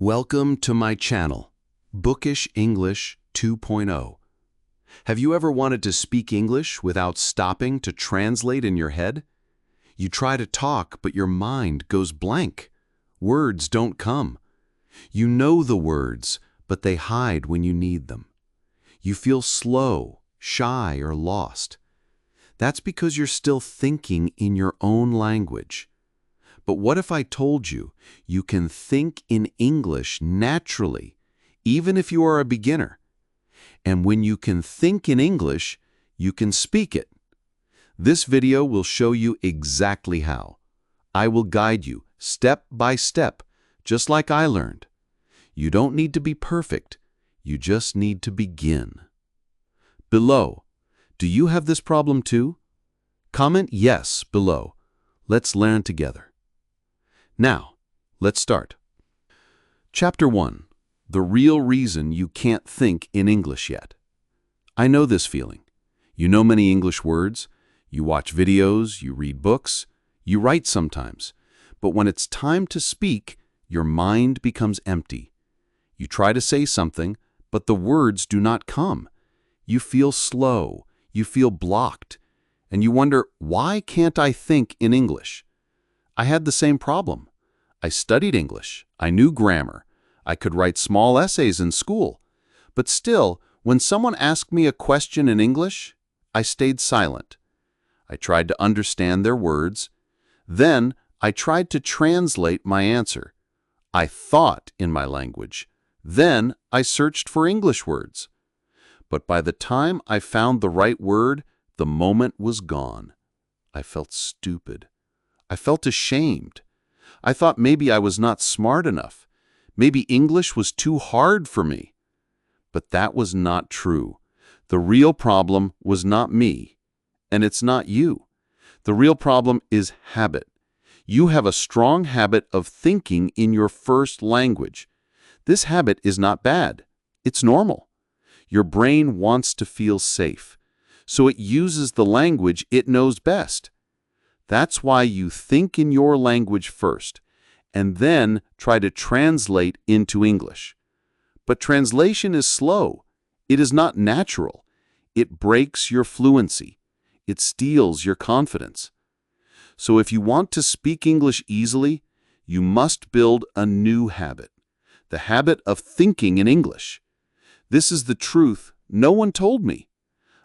Welcome to my channel, Bookish English 2.0. Have you ever wanted to speak English without stopping to translate in your head? You try to talk, but your mind goes blank. Words don't come. You know the words, but they hide when you need them. You feel slow, shy, or lost. That's because you're still thinking in your own language. But what if I told you you can think in English naturally, even if you are a beginner? And when you can think in English, you can speak it. This video will show you exactly how. I will guide you step by step, just like I learned. You don't need to be perfect. You just need to begin. Below, do you have this problem too? Comment yes below. Let's learn together. Now, let's start. Chapter 1. The real reason you can't think in English yet. I know this feeling. You know many English words, you watch videos, you read books, you write sometimes, but when it's time to speak, your mind becomes empty. You try to say something, but the words do not come. You feel slow, you feel blocked, and you wonder, why can't I think in English? I had the same problem. I studied English, I knew grammar, I could write small essays in school, but still, when someone asked me a question in English, I stayed silent. I tried to understand their words. Then, I tried to translate my answer. I thought in my language. Then, I searched for English words. But by the time I found the right word, the moment was gone. I felt stupid. I felt ashamed. I thought maybe I was not smart enough. Maybe English was too hard for me. But that was not true. The real problem was not me, and it's not you. The real problem is habit. You have a strong habit of thinking in your first language. This habit is not bad. It's normal. Your brain wants to feel safe, so it uses the language it knows best. That's why you think in your language first, and then try to translate into English. But translation is slow. It is not natural. It breaks your fluency. It steals your confidence. So if you want to speak English easily, you must build a new habit, the habit of thinking in English. This is the truth no one told me.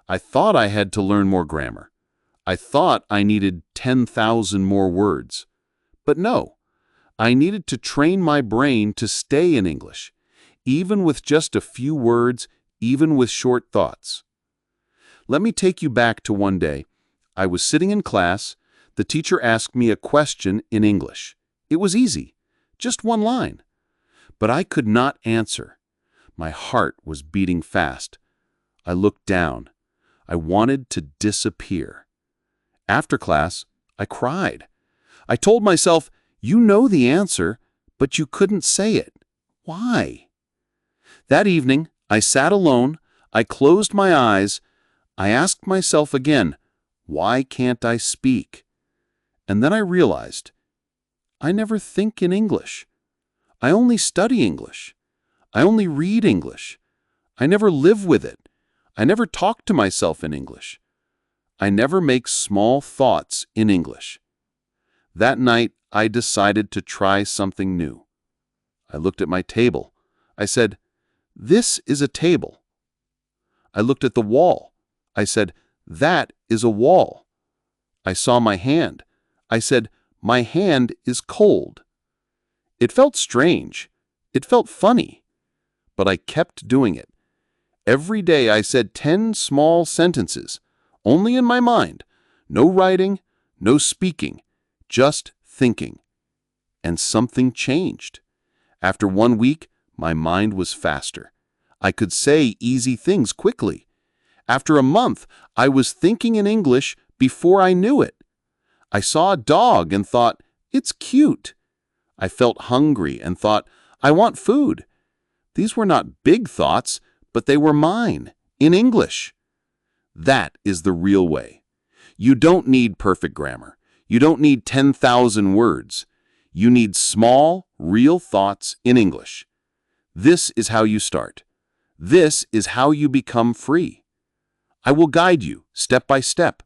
I thought I had to learn more grammar. I thought I needed 10,000 more words. But no, I needed to train my brain to stay in English, even with just a few words, even with short thoughts. Let me take you back to one day. I was sitting in class. The teacher asked me a question in English. It was easy, just one line. But I could not answer. My heart was beating fast. I looked down. I wanted to disappear. After class, I cried. I told myself, you know the answer, but you couldn't say it. Why? That evening, I sat alone. I closed my eyes. I asked myself again, why can't I speak? And then I realized, I never think in English. I only study English. I only read English. I never live with it. I never talk to myself in English. I never make small thoughts in English. That night, I decided to try something new. I looked at my table. I said, this is a table. I looked at the wall. I said, that is a wall. I saw my hand. I said, my hand is cold. It felt strange. It felt funny. But I kept doing it. Every day I said 10 small sentences, only in my mind. No writing, no speaking, just thinking. And something changed. After 1 week, my mind was faster. I could say easy things quickly. After a month, I was thinking in English before I knew it. I saw a dog and thought, it's cute. I felt hungry and thought, I want food. These were not big thoughts, but they were mine, in English. That is the real way. You don't need perfect grammar. You don't need 10,000 words. You need small, real thoughts in English. This is how you start. This is how you become free. I will guide you step by step.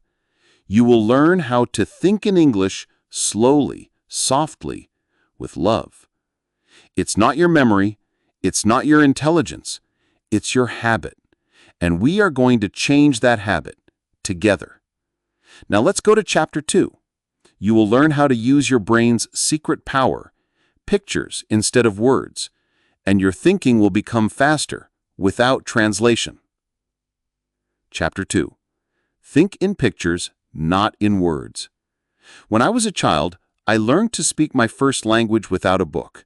You will learn how to think in English slowly, softly, with love. It's not your memory, it's not your intelligence, it's your habit. And we are going to change that habit together. Now let's go to Chapter 2. You will learn how to use your brain's secret power, pictures instead of words, and your thinking will become faster without translation. Chapter 2. Think in pictures, not in words. When I was a child, I learned to speak my first language without a book.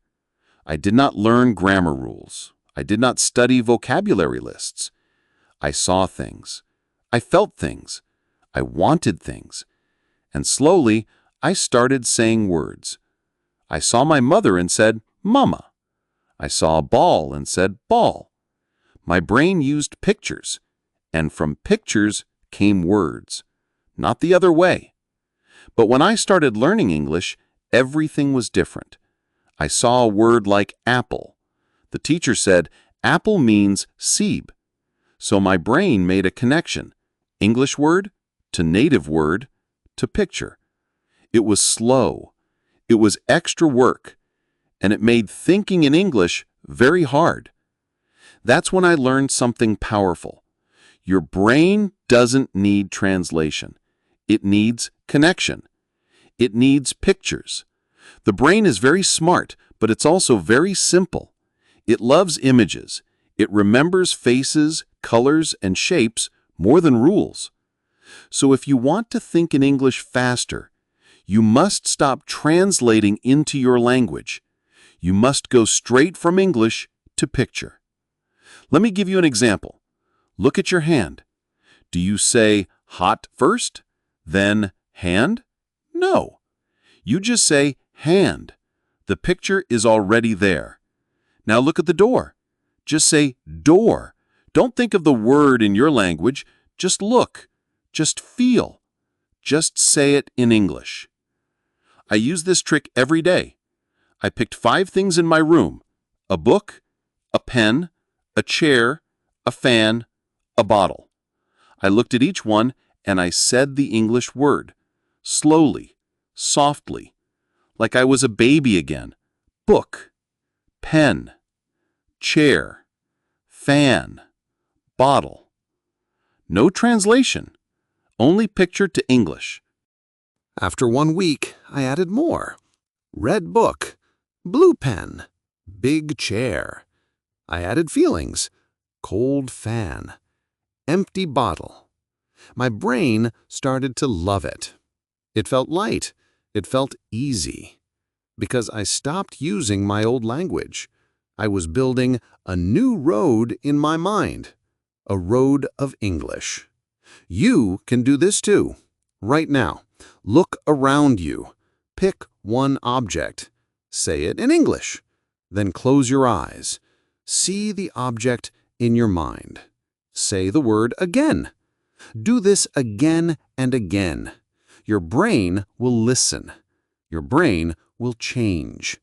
I did not learn grammar rules. I did not study vocabulary lists. I saw things. I felt things. I wanted things. And slowly, I started saying words. I saw my mother and said, "Mama." I saw a ball and said, "Ball." My brain used pictures, and from pictures came words, not the other way. But when I started learning English, everything was different. I saw a word like apple. The teacher said, apple means seed. So my brain made a connection, English word to native word to picture. It was slow. It was extra work, and it made thinking in English very hard. That's when I learned something powerful. Your brain doesn't need translation. It needs connection. It needs pictures. The brain is very smart, but it's also very simple. It loves images. It remembers faces, colors, and shapes more than rules. So if you want to think in English faster, you must stop translating into your language. You must go straight from English to picture. Let me give you an example. Look at your hand. Do you say hot first, then hand? No. You just say hand. The picture is already there. Now look at the door. Just say door. Don't think of the word in your language. Just look. Just feel. Just say it in English. I use this trick every day. I picked 5 things in my room: a book, a pen, a chair, a fan, a bottle. I looked at each one and I said the English word, slowly, softly, like I was a baby again. Book, pen, chair, fan, bottle. No translation, only picture to English. After 1 week, I added more. Red book, blue pen, big chair. I added feelings. Cold fan, empty bottle. My brain started to love it. It felt light. It felt easy. Because I stopped using my old language. I was building a new road in my mind. A road of English. You can do this too. Right now, look around you. Pick one object. Say it in English. Then close your eyes. See the object in your mind. Say the word again. Do this again and again. Your brain will listen. Your brain will change.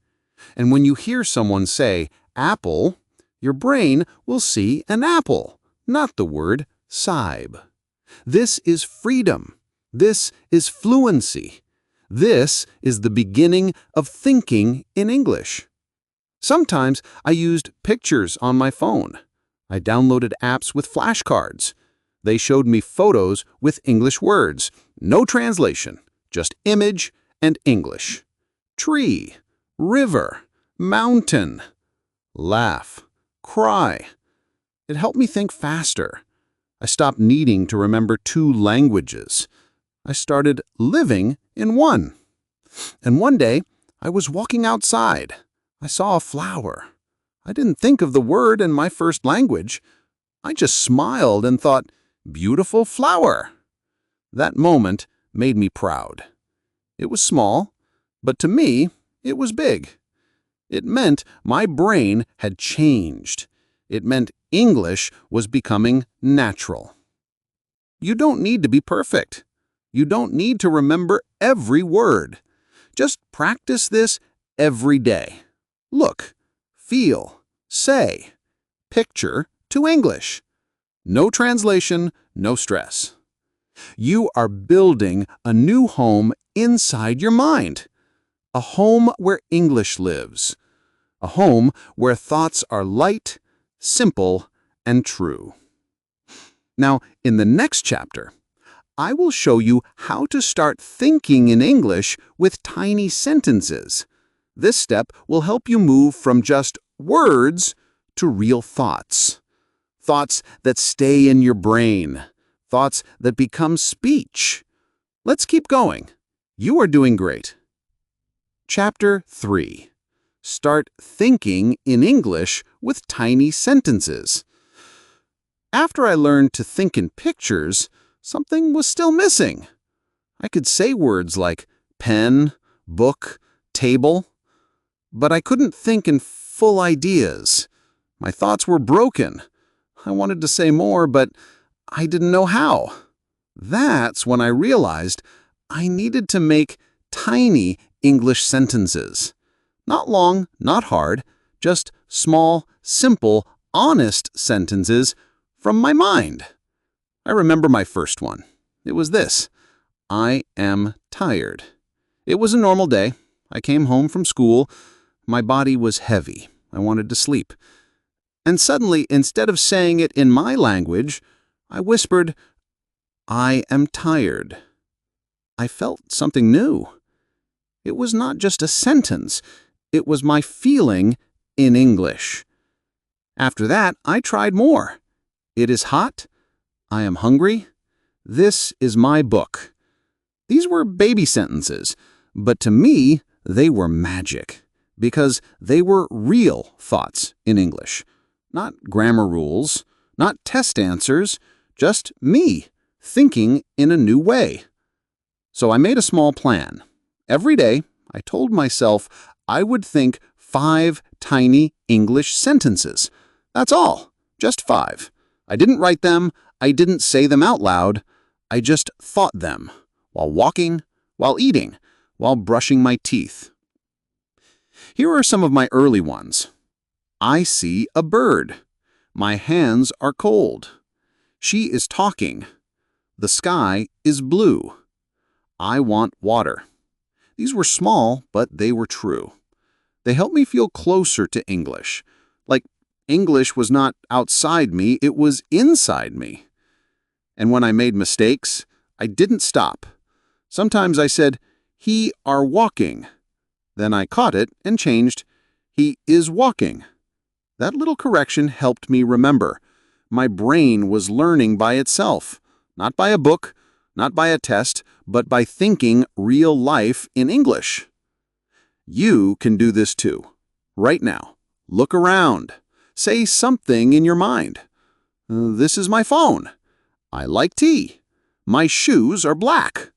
And when you hear someone say apple, your brain will see an apple, not the word saib. This is freedom. This is fluency. This is the beginning of thinking in English. Sometimes I used pictures on my phone. I downloaded apps with flashcards. They showed me photos with English words. No translation, just image and English. Tree, river, mountain. Laugh, cry. It helped me think faster. I stopped needing to remember 2 languages. I started living in one. And one day, I was walking outside. I saw a flower. I didn't think of the word in my first language. I just smiled and thought, beautiful flower. That moment made me proud. It was small, but to me, it was big. It meant my brain had changed. It meant English was becoming natural. You don't need to be perfect. You don't need to remember every word. Just practice this every day. look, feel, say, picture to English. No translation, no stress. You are building a new home inside your mind. A home where English lives. A home where thoughts are light, simple, and true. Now, in the next chapter, I will show you how to start thinking in English with tiny sentences. This step will help you move from just words to real thoughts. Thoughts that stay in your brain. Thoughts that become speech. Let's keep going. You are doing great. Chapter 3. Start thinking in English with tiny sentences. After I learned to think in pictures, something was still missing. I could say words like pen, book, table, but I couldn't think in full ideas. My thoughts were broken. I wanted to say more, but I didn't know how. That's when I realized I needed to make tiny English sentences. Not long, not hard, just small, simple, honest sentences from my mind. I remember my first one. It was this: I am tired. It was a normal day. I came home from school. My body was heavy. I wanted to sleep. And suddenly, instead of saying it in my language, I whispered, I am tired. I felt something new. It was not just a sentence. It was my feeling in English. After that, I tried more. It is hot. I am hungry. This is my book. These were baby sentences, but to me, they were magic because they were real thoughts in English. Not grammar rules, not test answers, just me thinking in a new way. So I made a small plan. Every day, I told myself I would think 5 tiny English sentences. That's all, just 5. I didn't write them, I didn't say them out loud, I just thought them, while walking, while eating, while brushing my teeth. Here are some of my early ones. I see a bird. My hands are cold. She is talking. The sky is blue. I want water. These were small, but they were true. They helped me feel closer to English. Like English was not outside me, it was inside me. And when I made mistakes, I didn't stop. Sometimes I said, he are walking. Then I caught it and changed, he is walking. That little correction helped me remember. My brain was learning by itself, not by a book, not by a test, but by thinking real life in English. You can do this too. Right now, look around. Say something in your mind. This is my phone. I like tea. My shoes are black.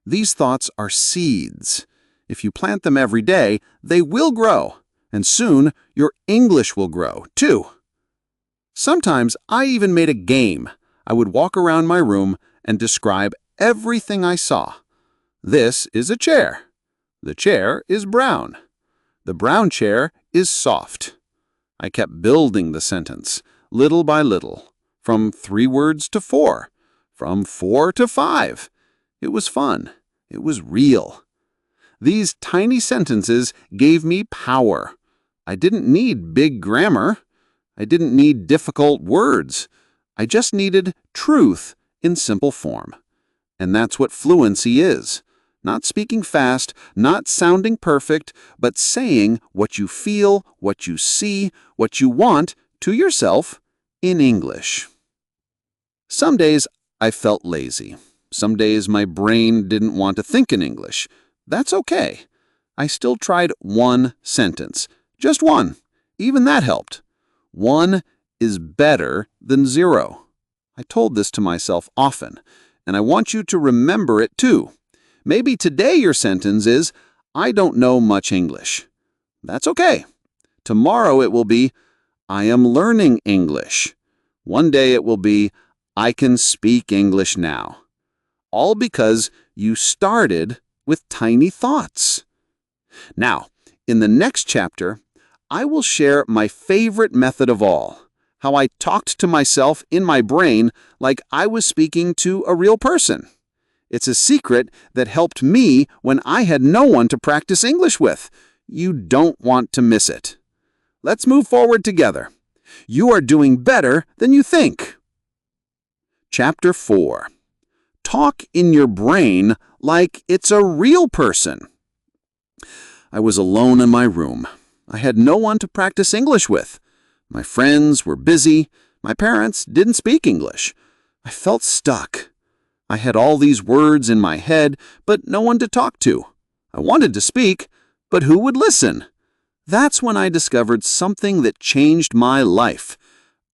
These thoughts are seeds. If you plant them every day, they will grow. And soon, your English will grow, too. Sometimes I even made a game. I would walk around my room and describe everything I saw. This is a chair. The chair is brown. The brown chair is soft. I kept building the sentence, little by little, from 3 words to 4, from 4 to 5. It was fun. It was real. These tiny sentences gave me power. I didn't need big grammar. I didn't need difficult words. I just needed truth in simple form. And that's what fluency is. Not speaking fast, not sounding perfect, but saying what you feel, what you see, what you want to yourself in English. Some days I felt lazy. Some days my brain didn't want to think in English. That's okay. I still tried one sentence. Just one. Even that helped. 1 is better than 0. I told this to myself often, and I want you to remember it too. Maybe today your sentence is, I don't know much English. That's okay. Tomorrow it will be, I am learning English. One day it will be, I can speak English now. All because you started with tiny thoughts. Now, in the next chapter, I will share my favorite method of all, how I talked to myself in my brain like I was speaking to a real person. It's a secret that helped me when I had no one to practice English with. You don't want to miss it. Let's move forward together. You are doing better than you think. Chapter 4. Talk in your brain like it's a real person. I was alone in my room. I had no one to practice English with. My friends were busy. My parents didn't speak English. I felt stuck. I had all these words in my head, but no one to talk to. I wanted to speak, but who would listen? That's when I discovered something that changed my life.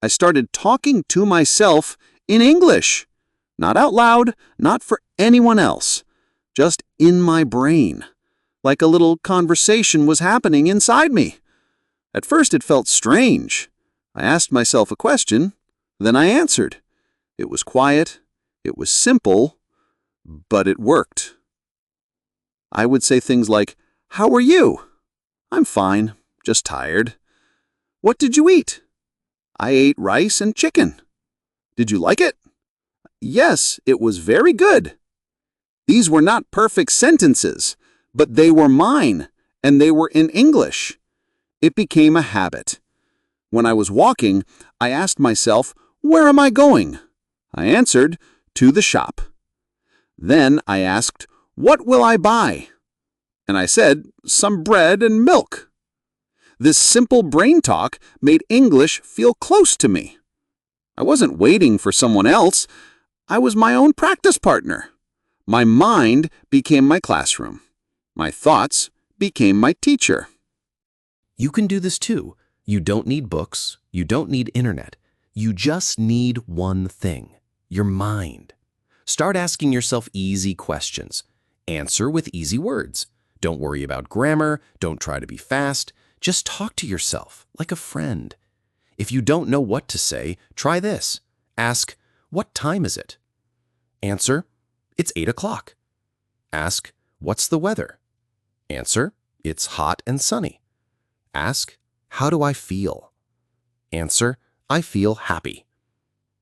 I started talking to myself in English. Not out loud, not for anyone else. Just in my brain. Like a little conversation was happening inside me. At first it felt strange. I asked myself a question, then I answered. It was quiet, it was simple, but it worked. I would say things like, "How are you?" "I'm fine, just tired." "What did you eat?" "I ate rice and chicken." "Did you like it?" "Yes, it was very good." These were not perfect sentences, but they were mine, and they were in English. It became a habit. When I was walking, I asked myself, "Where am I going?" I answered, "To the shop." Then I asked, "What will I buy?" And I said, "Some bread and milk." This simple brain talk made English feel close to me. I wasn't waiting for someone else. I was my own practice partner. My mind became my classroom. My thoughts became my teacher. You can do this too. You don't need books. You don't need internet. You just need one thing, your mind. Start asking yourself easy questions. Answer with easy words. Don't worry about grammar. Don't try to be fast. Just talk to yourself like a friend. If you don't know what to say, try this. Ask, "What time is it?" Answer, "It's 8 o'clock." Ask, "What's the weather?" Answer, "It's hot and sunny." Ask, "How do I feel?" Answer, "I feel happy."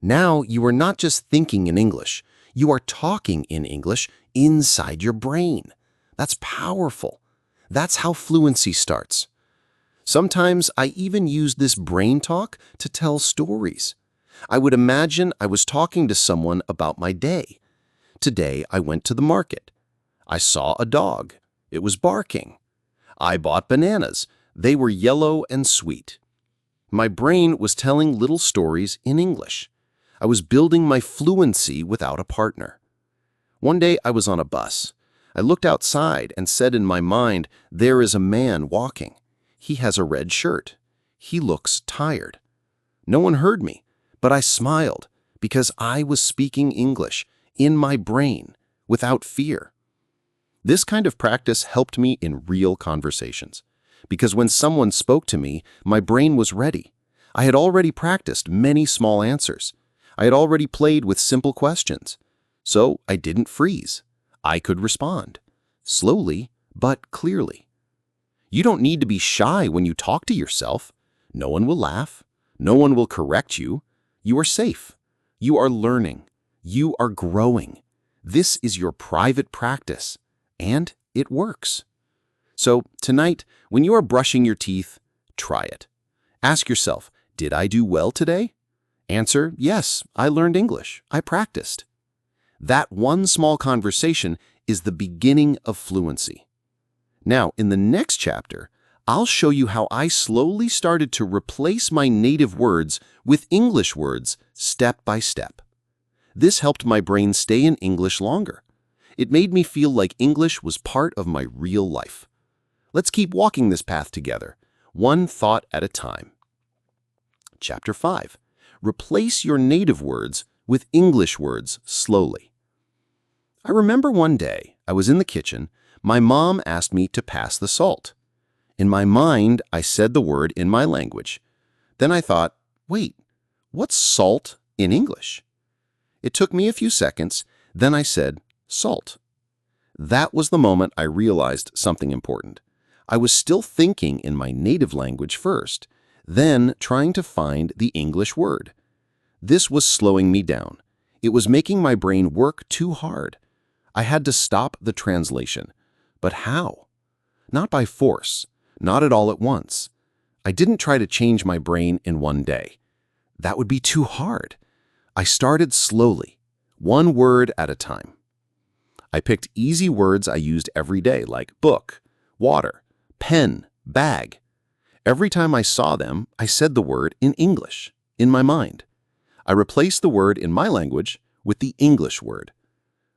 Now you are not just thinking in English. You are talking in English inside your brain. That's powerful. That's how fluency starts. Sometimes I even use this brain talk to tell stories. I would imagine I was talking to someone about my day. Today I went to the market. I saw a dog. It was barking. I bought bananas. They were yellow and sweet. My brain was telling little stories in English. I was building my fluency without a partner. One day I was on a bus. I looked outside and said in my mind, "There is a man walking. He has a red shirt. He looks tired." No one heard me, but I smiled because I was speaking English in my brain without fear. This kind of practice helped me in real conversations because when someone spoke to me, my brain was ready. I had already practiced many small answers. I had already played with simple questions. So I didn't freeze. I could respond, slowly but clearly. You don't need to be shy when you talk to yourself. No one will laugh. No one will correct you. You are safe. You are learning. You are growing. This is your private practice, and it works. So tonight, when you are brushing your teeth, try it. Ask yourself, did I do well today? Answer, yes, I learned English. I practiced. That one small conversation is the beginning of fluency. Now, in the next chapter, I'll show you how I slowly started to replace my native words with English words step by step. This helped my brain stay in English longer. It made me feel like English was part of my real life. Let's keep walking this path together, one thought at a time. Chapter 5. Replace your native words with English words slowly. I remember one day, I was in the kitchen. My mom asked me to pass the salt. In my mind, I said the word in my language. Then I thought, wait, what's salt in English? It took me a few seconds. Then I said, salt. That was the moment I realized something important. I was still thinking in my native language first, then trying to find the English word. This was slowing me down. It was making my brain work too hard. I had to stop the translation. But how? Not by force, not at all at once. I didn't try to change my brain in one day. That would be too hard. I started slowly, one word at a time. I picked easy words I used every day, like book, water, pen, bag. Every time I saw them, I said the word in English, in my mind. I replaced the word in my language with the English word.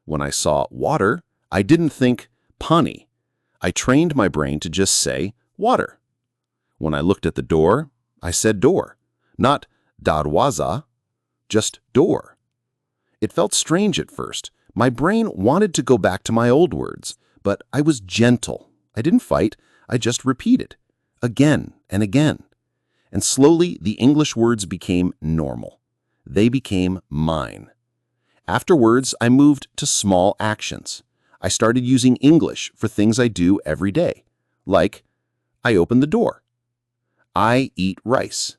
When I saw water, I didn't think pani. I trained my brain to just say water. When I looked at the door, I said door, not darwaza, just door. It felt strange at first. My brain wanted to go back to my old words, but I was gentle. I didn't fight. I just repeated, again and again. And slowly, the English words became normal. They became mine. Afterwards, I moved to small actions. I started using English for things I do every day, like I open the door, I eat rice,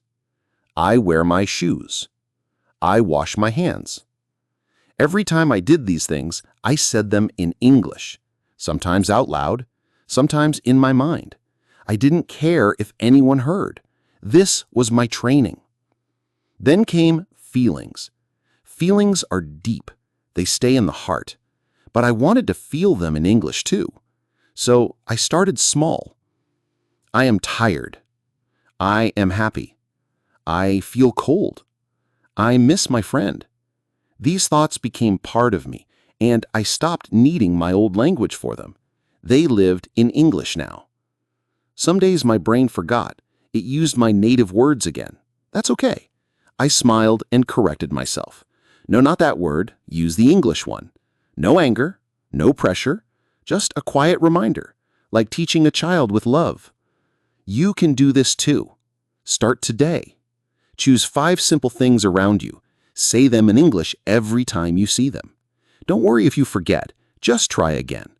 I wear my shoes, I wash my hands. Every time I did these things, I said them in English, sometimes out loud, sometimes in my mind. I didn't care if anyone heard. This was my training. Then came feelings. Feelings are deep. They stay in the heart. But I wanted to feel them in English too. So I started small. I am tired. I am happy. I feel cold. I miss my friend. These thoughts became part of me, and I stopped needing my old language for them. They lived in English now. Some days my brain forgot. It used my native words again. That's okay. I smiled and corrected myself. No, not that word. Use the English one. No anger, no pressure, just a quiet reminder, like teaching a child with love. You can do this too. Start today. Choose 5 simple things around you. Say them in English every time you see them. Don't worry if you forget. Just try again.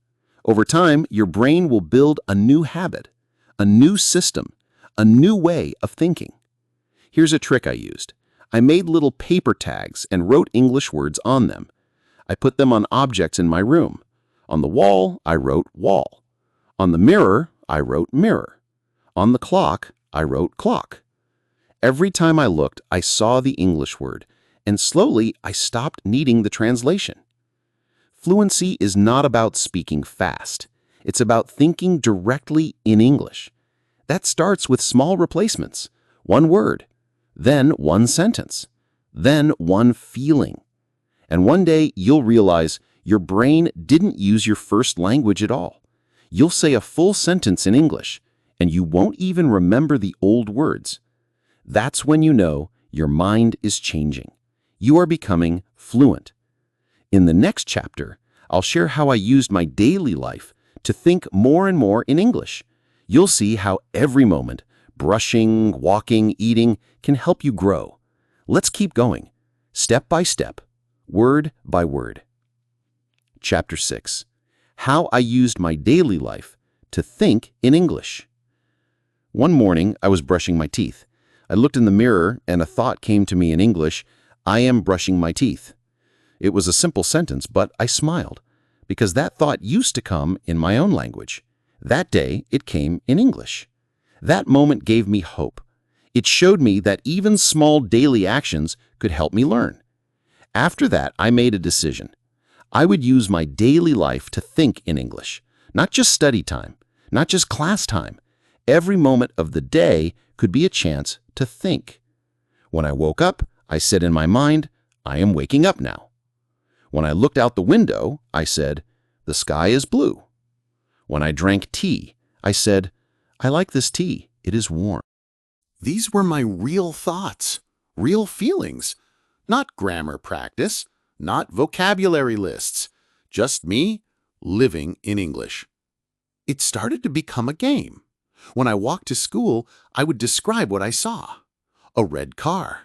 Over time, your brain will build a new habit, a new system, a new way of thinking. Here's a trick I used. I made little paper tags and wrote English words on them. I put them on objects in my room. On the wall, I wrote wall. On the mirror, I wrote mirror. On the clock, I wrote clock. Every time I looked, I saw the English word, and slowly I stopped needing the translation. Fluency is not about speaking fast. It's about thinking directly in English. That starts with small replacements. One word, then one sentence, then one feeling. And one day you'll realize your brain didn't use your first language at all. You'll say a full sentence in English, and you won't even remember the old words. That's when you know your mind is changing. You are becoming fluent. In the next chapter, I'll share how I used my daily life to think more and more in English. You'll see how every moment, brushing, walking, eating, can help you grow. Let's keep going, step by step, word by word. Chapter 6. How I used my daily life to think in English. One morning, I was brushing my teeth. I looked in the mirror and a thought came to me in English, I am brushing my teeth. It was a simple sentence, but I smiled, because that thought used to come in my own language. That day, it came in English. That moment gave me hope. It showed me that even small daily actions could help me learn. After that, I made a decision. I would use my daily life to think in English, not just study time, not just class time. Every moment of the day could be a chance to think. When I woke up, I said in my mind, I am waking up now. When I looked out the window, I said, the sky is blue. When I drank tea, I said, I like this tea, it is warm. These were my real thoughts, real feelings, not grammar practice, not vocabulary lists, just me living in English. It started to become a game. When I walked to school, I would describe what I saw. A red car,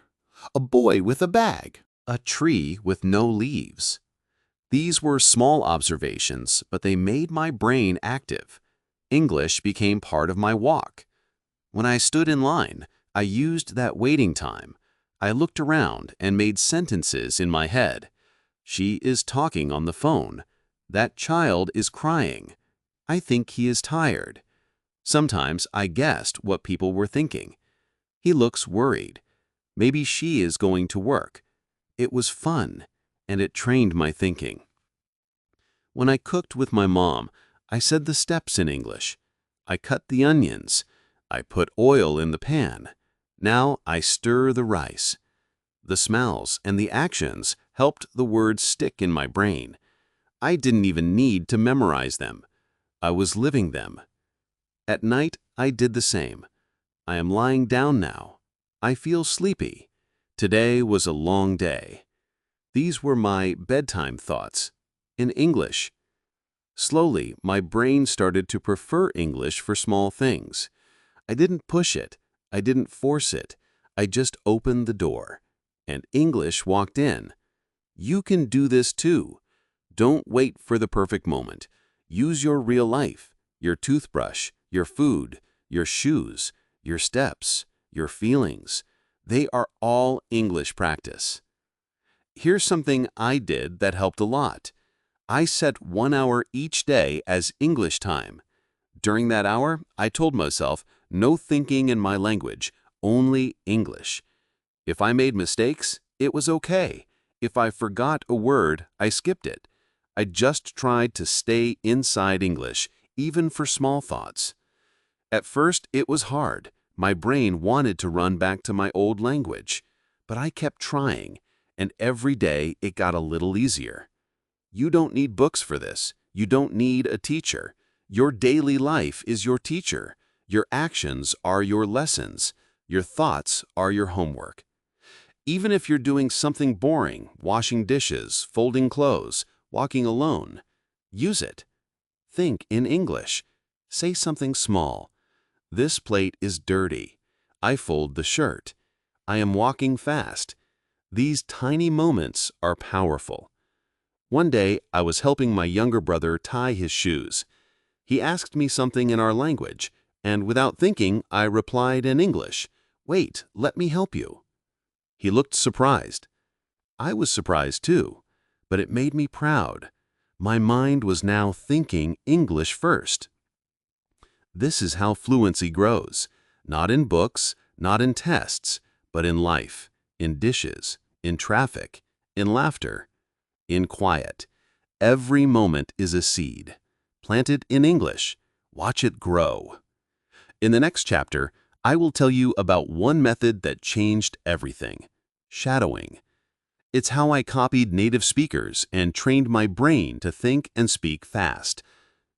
a boy with a bag, a tree with no leaves. These were small observations, but they made my brain active. English became part of my walk. When I stood in line, I used that waiting time. I looked around and made sentences in my head. She is talking on the phone. That child is crying. I think he is tired. Sometimes I guessed what people were thinking. He looks worried. Maybe she is going to work. It was fun, and it trained my thinking. When I cooked with my mom, I said the steps in English. I cut the onions. I put oil in the pan. Now I stir the rice. The smells and the actions helped the words stick in my brain. I didn't even need to memorize them. I was living them. At night, I did the same. I am lying down now. I feel sleepy. Today was a long day. These were my bedtime thoughts, in English. Slowly, my brain started to prefer English for small things. I didn't push it. I didn't force it. I just opened the door, and English walked in. You can do this too. Don't wait for the perfect moment. Use your real life, your toothbrush, your food, your shoes, your steps, your feelings. They are all English practice. Here's something I did that helped a lot. I set 1 hour each day as English time. During that hour, I told myself, no thinking in my language, only English. If I made mistakes, it was okay. If I forgot a word, I skipped it. I just tried to stay inside English, even for small thoughts. At first, it was hard. My brain wanted to run back to my old language. But I kept trying, and every day it got a little easier. You don't need books for this. You don't need a teacher. Your daily life is your teacher. Your actions are your lessons. Your thoughts are your homework. Even if you're doing something boring, washing dishes, folding clothes, walking alone, use it. Think in English. Say something small. This plate is dirty. I fold the shirt. I am walking fast. These tiny moments are powerful. One day, I was helping my younger brother tie his shoes. He asked me something in our language, and without thinking, I replied in English, "Wait, let me help you." He looked surprised. I was surprised too, but it made me proud. My mind was now thinking English first. This is how fluency grows, not in books, not in tests, but in life, in dishes, in traffic, in laughter, in quiet. Every moment is a seed. Plant it in English. Watch it grow. In the next chapter, I will tell you about one method that changed everything: shadowing. It's how I copied native speakers and trained my brain to think and speak fast.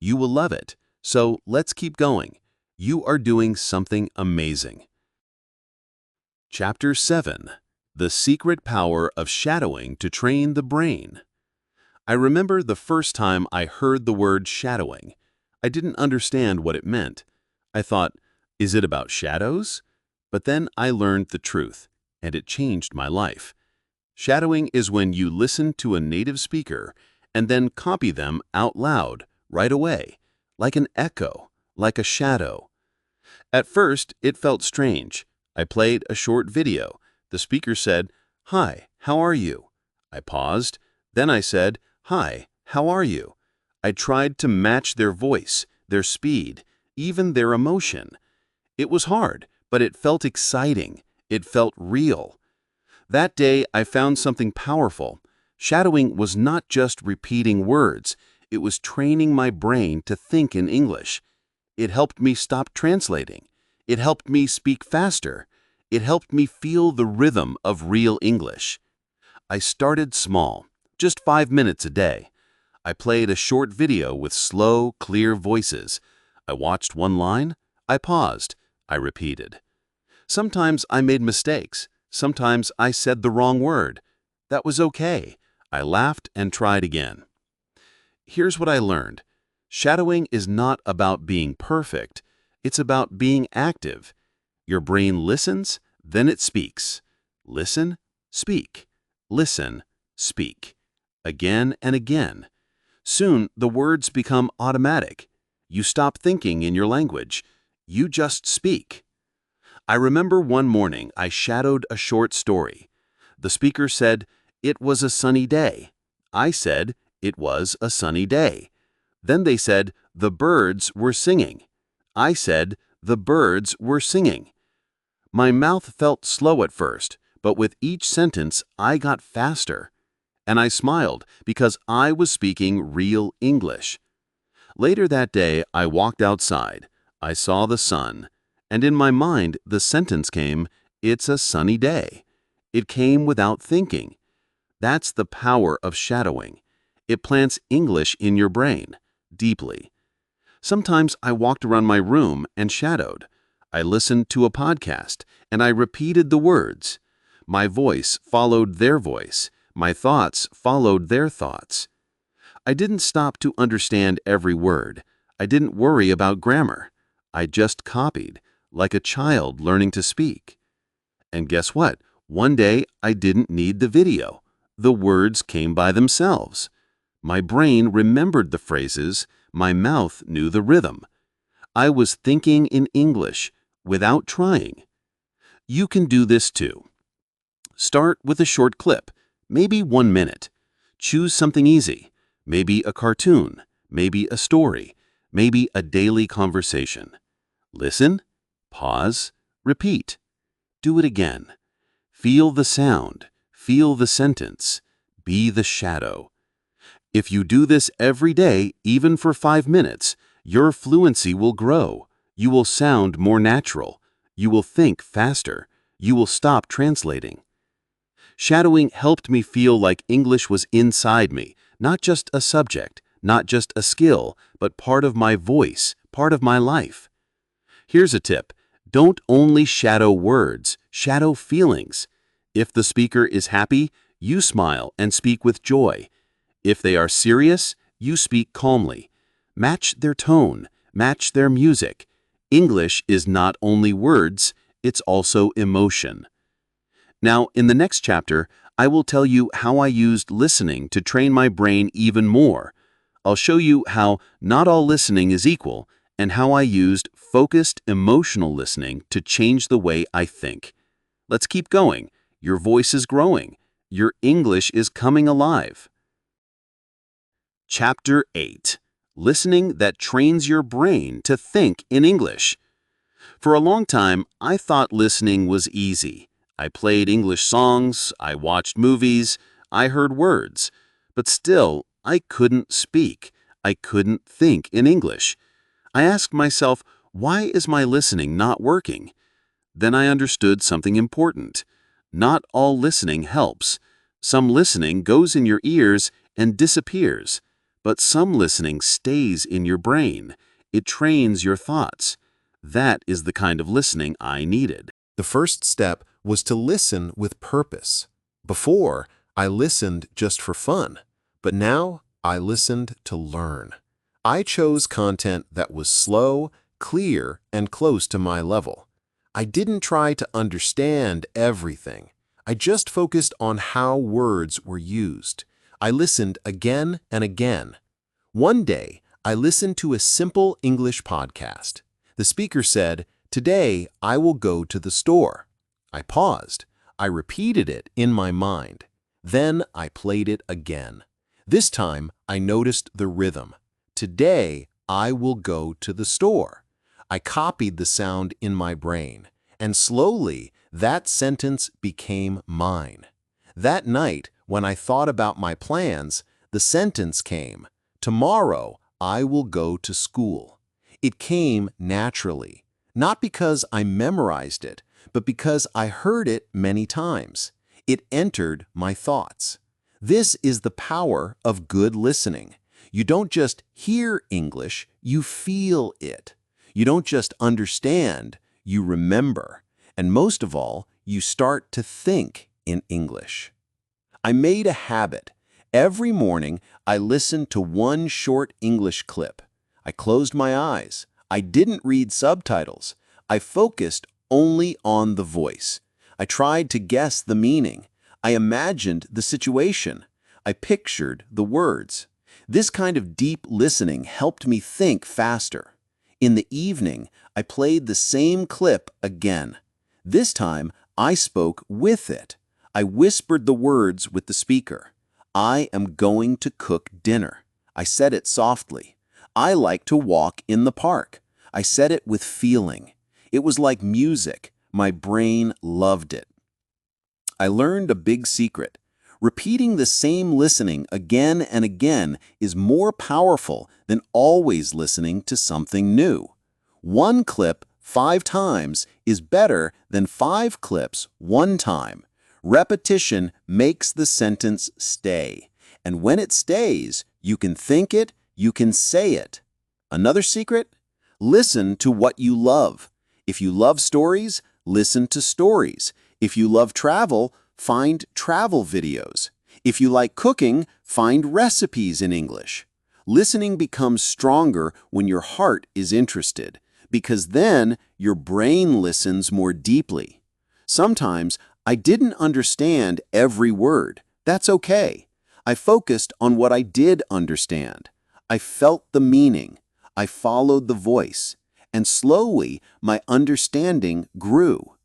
You will love it. So let's keep going. You are doing something amazing. Chapter 7. The Secret Power of Shadowing to Train the Brain. I remember the first time I heard the word shadowing. I didn't understand what it meant. I thought, is it about shadows? But then I learned the truth, and it changed my life. Shadowing is when you listen to a native speaker and then copy them out loud right away. Like an echo, like a shadow. At first, it felt strange. I played a short video. The speaker said, "Hi, how are you?" I paused. Then I said, "Hi, how are you?" I tried to match their voice, their speed, even their emotion. It was hard, but it felt exciting. It felt real. That day, I found something powerful. Shadowing was not just repeating words. It was training my brain to think in English. It helped me stop translating. It helped me speak faster. It helped me feel the rhythm of real English. I started small, just 5 minutes a day. I played a short video with slow, clear voices. I watched one line. I paused. I repeated. Sometimes I made mistakes. Sometimes I said the wrong word. That was okay. I laughed and tried again. Here's what I learned. Shadowing is not about being perfect. It's about being active. Your brain listens, then it speaks. Listen, speak. Listen, speak. Again and again. Soon, the words become automatic. You stop thinking in your language. You just speak. I remember one morning I shadowed a short story. The speaker said, "It was a sunny day." I said, "It was a sunny day." Then they said, "The birds were singing." I said, "The birds were singing." My mouth felt slow at first, but with each sentence I got faster. And I smiled because I was speaking real English. Later that day, I walked outside. I saw the sun. And in my mind, the sentence came, "It's a sunny day." It came without thinking. That's the power of shadowing. It plants English in your brain, deeply. Sometimes I walked around my room and shadowed. I listened to a podcast, and I repeated the words. My voice followed their voice. My thoughts followed their thoughts. I didn't stop to understand every word. I didn't worry about grammar. I just copied, like a child learning to speak. And guess what? One day, I didn't need the video. The words came by themselves. My brain remembered the phrases. My mouth knew the rhythm. I was thinking in English without trying. You can do this too. Start with a short clip, maybe 1 minute. Choose something easy, maybe a cartoon, maybe a story, maybe a daily conversation. Listen, pause, repeat. Do it again. Feel the sound, feel the sentence, be the shadow. If you do this every day, even for 5 minutes, your fluency will grow. You will sound more natural. You will think faster. You will stop translating. Shadowing helped me feel like English was inside me, not just a subject, not just a skill, but part of my voice, part of my life. Here's a tip. Don't only shadow words, shadow feelings. If the speaker is happy, you smile and speak with joy. If they are serious, you speak calmly. Match their tone, match their music. English is not only words, it's also emotion. Now, in the next chapter, I will tell you how I used listening to train my brain even more. I'll show you how not all listening is equal and how I used focused emotional listening to change the way I think. Let's keep going. Your voice is growing. Your English is coming alive. Chapter 8. Listening that trains your brain to think in English. For a long time, I thought listening was easy. I played English songs, I watched movies, I heard words. But still, I couldn't speak. I couldn't think in English. I asked myself, why is my listening not working? Then I understood something important. Not all listening helps. Some listening goes in your ears and disappears. But some listening stays in your brain. It trains your thoughts. That is the kind of listening I needed. The first step was to listen with purpose. Before, I listened just for fun, but now I listened to learn. I chose content that was slow, clear, and close to my level. I didn't try to understand everything. I just focused on how words were used. I listened again and again. One day, I listened to a simple English podcast. The speaker said, "Today, I will go to the store." I paused. I repeated it in my mind. Then I played it again. This time, I noticed the rhythm. Today, I will go to the store. I copied the sound in my brain, and slowly, that sentence became mine. That night, when I thought about my plans, the sentence came, "Tomorrow, I will go to school." It came naturally, not because I memorized it, but because I heard it many times. It entered my thoughts. This is the power of good listening. You don't just hear English, you feel it. You don't just understand, you remember. And most of all, you start to think in English. I made a habit. Every morning, I listened to one short English clip. I closed my eyes. I didn't read subtitles. I focused only on the voice. I tried to guess the meaning. I imagined the situation. I pictured the words. This kind of deep listening helped me think faster. In the evening, I played the same clip again. This time, I spoke with it. I whispered the words with the speaker. I am going to cook dinner. I said it softly. I like to walk in the park. I said it with feeling. It was like music. My brain loved it. I learned a big secret. Repeating the same listening again and again is more powerful than always listening to something new. One clip 5 times is better than 5 clips 1 time. Repetition makes the sentence stay. And when it stays, you can think it, you can say it. Another secret? Listen to what you love. If you love stories, listen to stories. If you love travel, find travel videos. If you like cooking, find recipes in English. Listening becomes stronger when your heart is interested, because then your brain listens more deeply. Sometimes I didn't understand every word. That's okay. I focused on what I did understand. I felt the meaning. I followed the voice. And slowly, my understanding grew.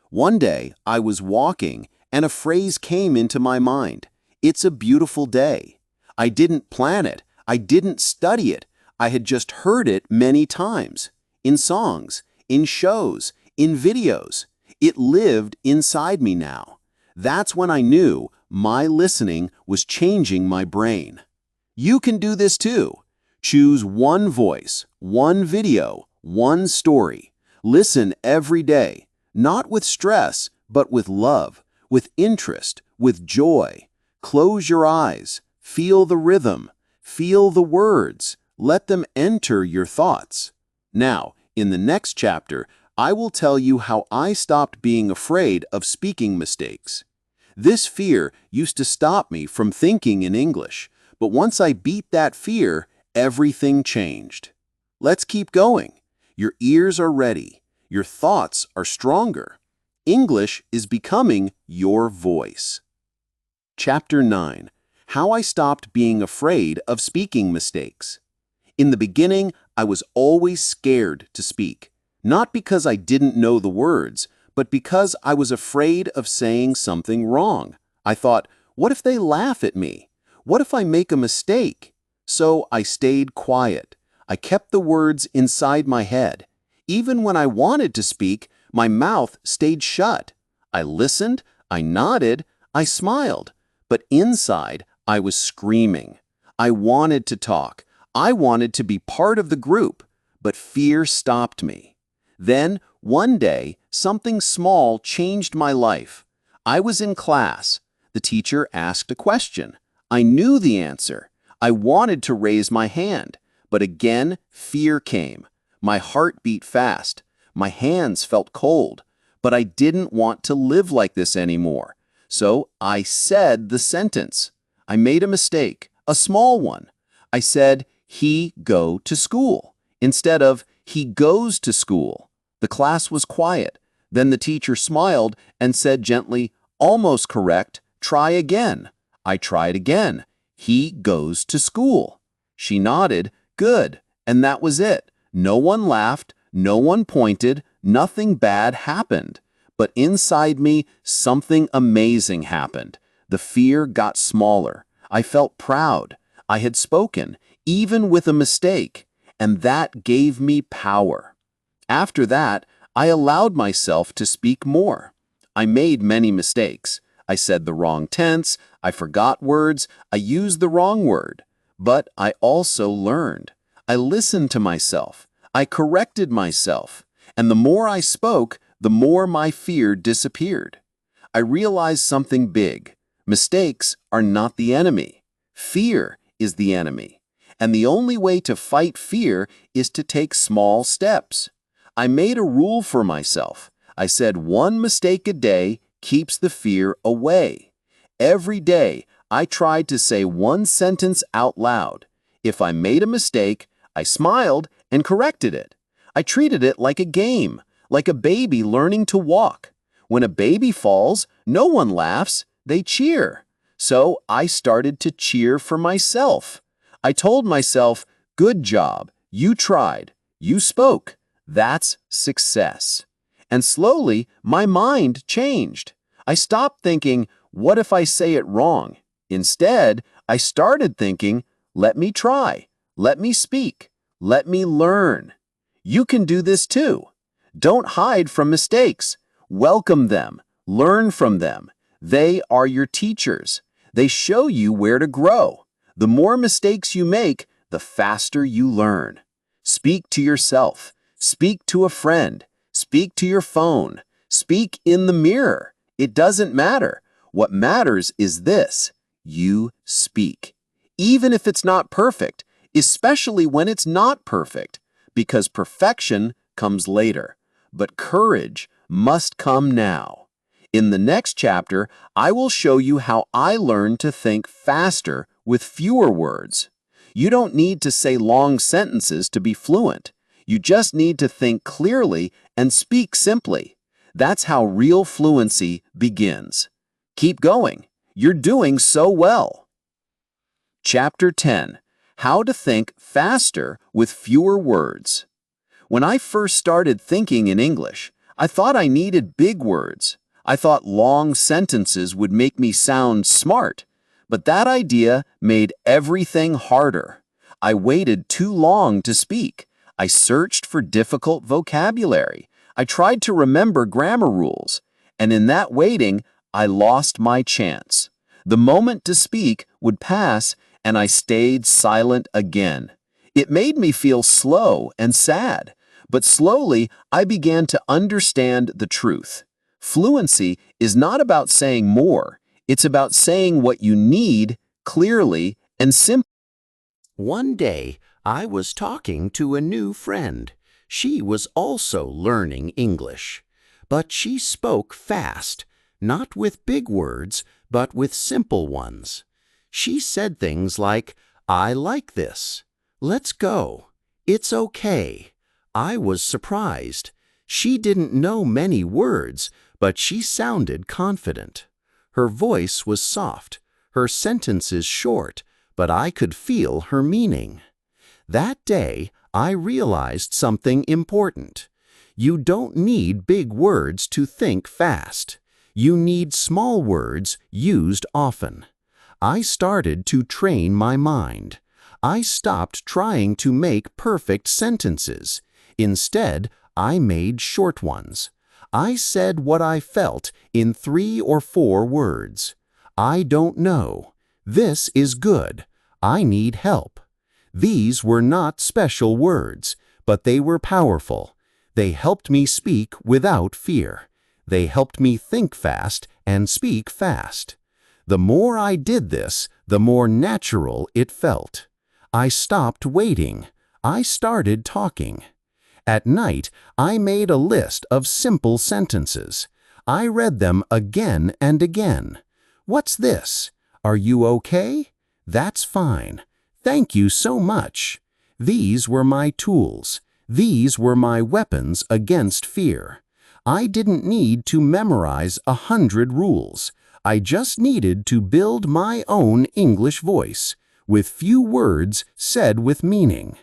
One day, I was walking, and a phrase came into my mind. It's a beautiful day. I didn't plan it. I didn't study it. I had just heard it many times. In songs, in shows, in videos. It lived inside me now. That's when I knew my listening was changing my brain. You can do this too. Choose one voice, one video, one story. Listen every day, not with stress, but with love, with interest, with joy. Close your eyes, feel the rhythm, feel the words, let them enter your thoughts. Now, in the next chapter, I will tell you how I stopped being afraid of speaking mistakes. This fear used to stop me from thinking in English, but once I beat that fear, everything changed. Let's keep going. Your ears are ready. Your thoughts are stronger. English is becoming your voice. Chapter 9. How I stopped being afraid of speaking mistakes. In the beginning, I was always scared to speak. Not because I didn't know the words, but because I was afraid of saying something wrong. I thought, what if they laugh at me? What if I make a mistake? So I stayed quiet. I kept the words inside my head. Even when I wanted to speak, my mouth stayed shut. I listened, I nodded, I smiled. But inside, I was screaming. I wanted to talk. I wanted to be part of the group, but fear stopped me. Then, one day, something small changed my life. I was in class. The teacher asked a question. I knew the answer. I wanted to raise my hand, but again, fear came. My heart beat fast. My hands felt cold, but I didn't want to live like this anymore. So I said the sentence. I made a mistake, a small one. I said, he go to school, instead of he goes to school. The class was quiet. Then the teacher smiled and said gently, almost correct, try again. I tried again. He goes to school. She nodded, good, and that was it. No one laughed, no one pointed, nothing bad happened. But inside me, something amazing happened. The fear got smaller. I felt proud. I had spoken, even with a mistake, and that gave me power. After that, I allowed myself to speak more. I made many mistakes. I said the wrong tense, I forgot words, I used the wrong word. But I also learned. I listened to myself. I corrected myself. And the more I spoke, the more my fear disappeared. I realized something big. Mistakes are not the enemy. Fear is the enemy. And the only way to fight fear is to take small steps. I made a rule for myself. I said 1 mistake a day keeps the fear away. Every day, I tried to say 1 sentence out loud. If I made a mistake, I smiled and corrected it. I treated it like a game, like a baby learning to walk. When a baby falls, no one laughs, they cheer. So I started to cheer for myself. I told myself, good job, you tried, you spoke. That's success. And slowly, my mind changed. I stopped thinking, what if I say it wrong? Instead, I started thinking, let me try, let me speak, let me learn. You can do this too. Don't hide from mistakes. Welcome them. Learn from them. They are your teachers. They show you where to grow. The more mistakes you make, the faster you learn. Speak to yourself. Speak to a friend. Speak to your phone. Speak in the mirror. It doesn't matter. What matters is this: you speak. Even if it's not perfect, especially when it's not perfect, because perfection comes later, but courage must come now. In the next chapter, I will show you how I learned to think faster with fewer words. You don't need to say long sentences to be fluent. You just need to think clearly and speak simply. That's how real fluency begins. Keep going. You're doing so well. Chapter 10. How to think faster with fewer words. When I first started thinking in English, I thought I needed big words. I thought long sentences would make me sound smart, but that idea made everything harder. I waited too long to speak. I searched for difficult vocabulary. I tried to remember grammar rules, and in that waiting, I lost my chance. The moment to speak would pass, and I stayed silent again. It made me feel slow and sad, but slowly I began to understand the truth. Fluency is not about saying more. It's about saying what you need clearly and simply. One day, I was talking to a new friend. She was also learning English, but she spoke fast, not with big words, but with simple ones. She said things like, "I like this. Let's go. It's okay." I was surprised. She didn't know many words, but she sounded confident. Her voice was soft, her sentences short, but I could feel her meaning. That day, I realized something important. You don't need big words to think fast. You need small words used often. I started to train my mind. I stopped trying to make perfect sentences. Instead, I made short ones. I said what I felt in 3 or 4 words. I don't know. This is good. I need help. These were not special words, but they were powerful. They helped me speak without fear. They helped me think fast and speak fast. The more I did this, the more natural it felt. I stopped waiting. I started talking. At night, I made a list of simple sentences. I read them again and again. What's this? Are you okay? That's fine. Thank you so much. These were my tools. These were my weapons against fear. I didn't need to memorize 100 rules. I just needed to build my own English voice, with few words said with meaning.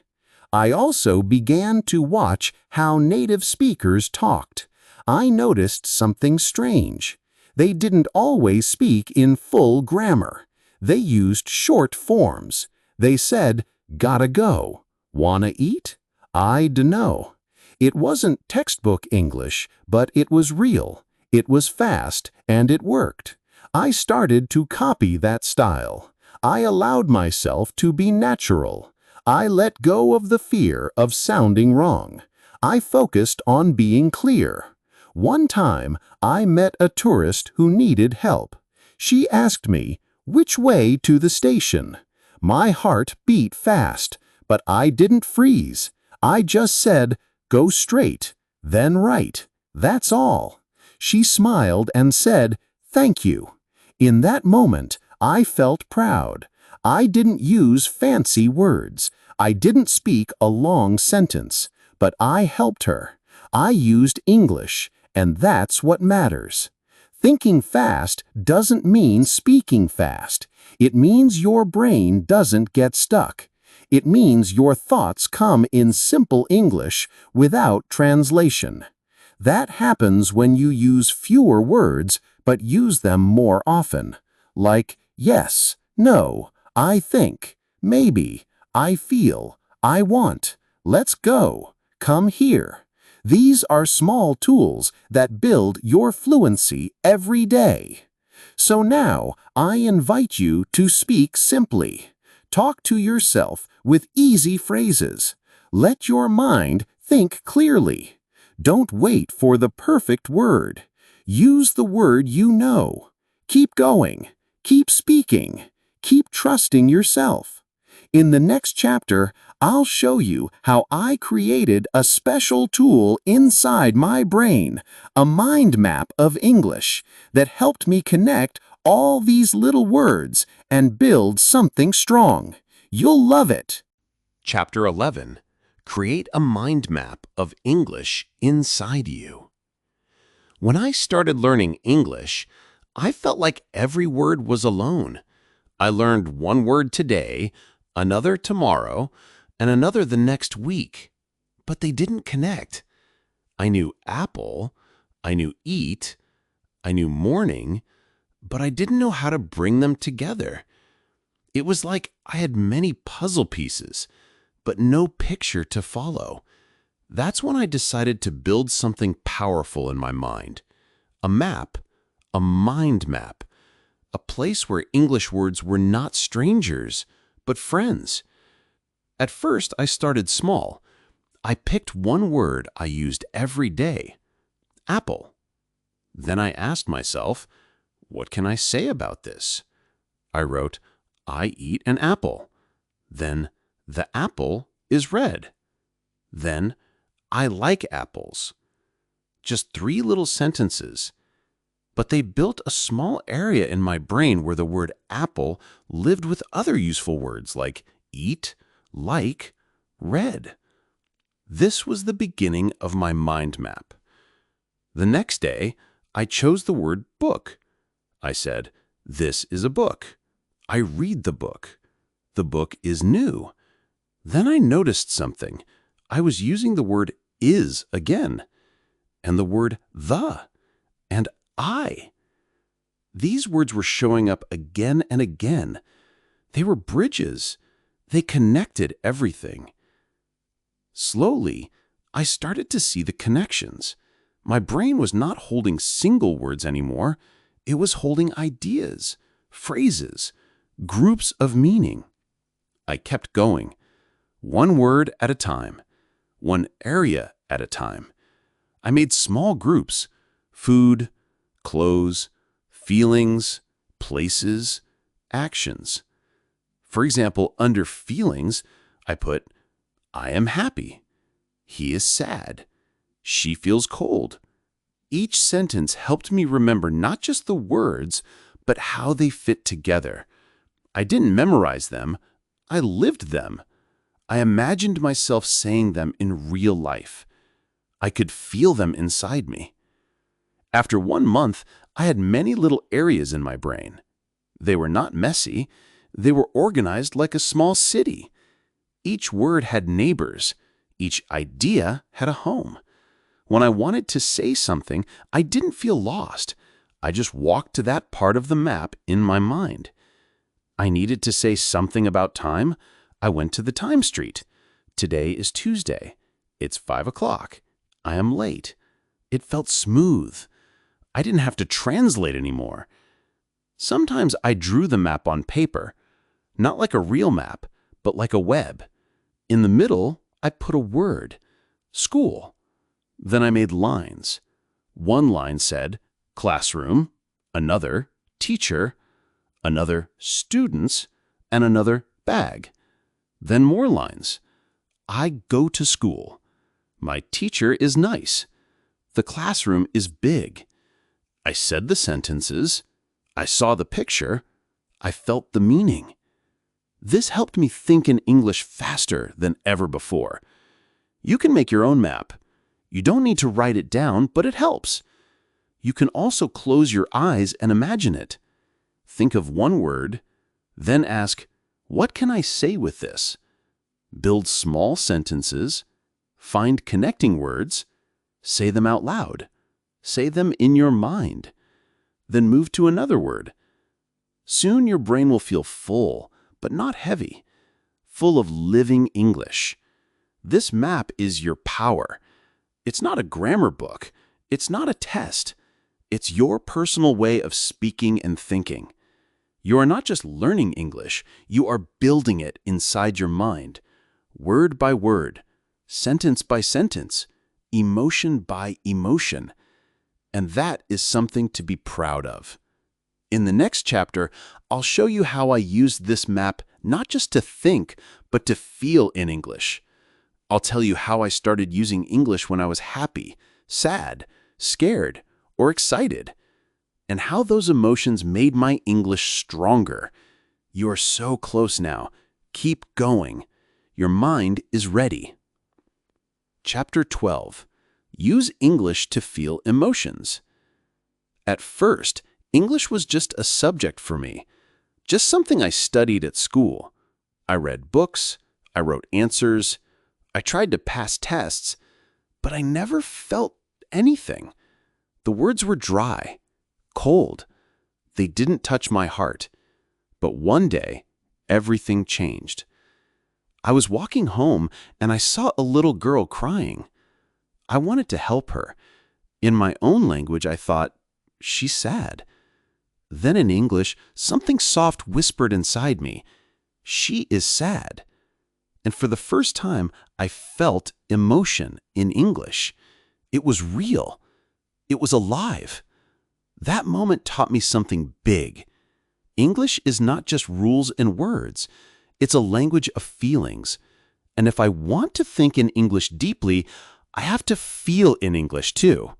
I also began to watch how native speakers talked. I noticed something strange. They didn't always speak in full grammar. They used short forms. They said, "Gotta go. Wanna eat? I dunno." It wasn't textbook English, but it was real. It was fast, and it worked. I started to copy that style. I allowed myself to be natural. I let go of the fear of sounding wrong. I focused on being clear. One time, I met a tourist who needed help. She asked me, "Which way to the station?" My heart beat fast, but I didn't freeze. I just said, "Go straight, then right. That's all." She smiled and said, "Thank you." In that moment, I felt proud. I didn't use fancy words. I didn't speak a long sentence, but I helped her. I used English, and that's what matters. Thinking fast doesn't mean speaking fast. It means your brain doesn't get stuck. It means your thoughts come in simple English without translation. That happens when you use fewer words but use them more often, like yes, no, I think, maybe, I feel, I want, let's go, come here. These are small tools that build your fluency every day. So now I invite you to speak simply. Talk to yourself with easy phrases. Let your mind think clearly. Don't wait for the perfect word. Use the word you know. Keep going. Keep speaking. Keep trusting yourself. In the next chapter, I'll show you how I created a special tool inside my brain, a mind map of English, that helped me connect all these little words and build something strong. You'll love it. Chapter 11. Create a mind map of English inside you. When I started learning English, I felt like every word was alone. I learned one word today, another tomorrow, and another the next week. But they didn't connect. I knew apple, I knew eat, I knew morning, but I didn't know how to bring them together. It was like I had many puzzle pieces, but no picture to follow. That's when I decided to build something powerful in my mind. A map, a mind map, a place where English words were not strangers, but friends. At first, I started small. I picked one word I used every day, apple. Then I asked myself, what can I say about this? I wrote, I eat an apple. Then, the apple is red. Then, I like apples. Just 3 little sentences. But they built a small area in my brain where the word apple lived with other useful words like eat, like, red. This was the beginning of my mind map. The next day, I chose the word book. I said, this is a book. I read the book. The book is new. Then I noticed something. I was using the word is again, and the word the, and I. These words were showing up again and again. They were bridges. They connected everything. Slowly, I started to see the connections. My brain was not holding single words anymore. It was holding ideas, phrases, groups of meaning. I kept going, one word at a time, one area at a time. I made small groups, food, clothes, feelings, places, actions. For example, under feelings, I put, I am happy. He is sad. She feels cold. Each sentence helped me remember not just the words, but how they fit together. I didn't memorize them. I lived them. I imagined myself saying them in real life. I could feel them inside me. After 1 month, I had many little areas in my brain. They were not messy. They were organized like a small city. Each word had neighbors. Each idea had a home. When I wanted to say something, I didn't feel lost. I just walked to that part of the map in my mind. I needed to say something about time. I went to the time street. Today is Tuesday. It's 5 o'clock. I am late. It felt smooth. I didn't have to translate anymore. Sometimes I drew the map on paper, not like a real map, but like a web. In the middle, I put a word, school. Then I made lines. One line said, classroom, another, teacher, another, students, and another, bag. Then more lines. I go to school. My teacher is nice. The classroom is big. I said the sentences. I saw the picture. I felt the meaning. This helped me think in English faster than ever before. You can make your own map. You don't need to write it down, but it helps. You can also close your eyes and imagine it. Think of one word, then ask, what can I say with this? Build small sentences, find connecting words, say them out loud, say them in your mind, then move to another word. Soon your brain will feel full, but not heavy, full of living English. This map is your power. It's not a grammar book. It's not a test. It's your personal way of speaking and thinking. You are not just learning English, you are building it inside your mind, word by word, sentence by sentence, emotion by emotion. And that is something to be proud of. In the next chapter, I'll show you how I use this map not just to think, but to feel in English. I'll tell you how I started using English when I was happy, sad, scared, or excited, and how those emotions made my English stronger. You are so close now. Keep going. Your mind is ready. Chapter 12. Use English to feel emotions. At first, English was just a subject for me, just something I studied at school. I read books, I wrote answers, I tried to pass tests, but I never felt anything. The words were dry, cold. They didn't touch my heart. But one day, everything changed. I was walking home and I saw a little girl crying. I wanted to help her. In my own language, I thought, she's sad. Then in English, something soft whispered inside me, she is sad. And for the first time, I felt emotion in English. It was real. It was alive. That moment taught me something big. English is not just rules and words. It's a language of feelings. And if I want to think in English deeply, I have to feel in English too.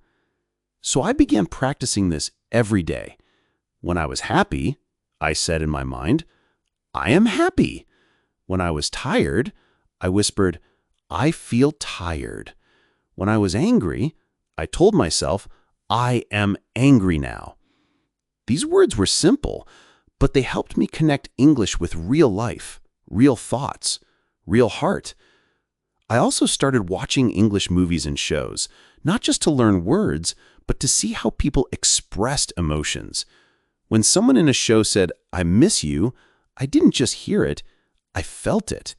So I began practicing this every day. When I was happy, I said in my mind, I am happy. When I was tired, I whispered, I feel tired. When I was angry, I told myself, I am angry now. These words were simple, but they helped me connect English with real life, real thoughts, real heart. I also started watching English movies and shows, not just to learn words, but to see how people expressed emotions. When someone in a show said, I miss you, I didn't just hear it, I felt it.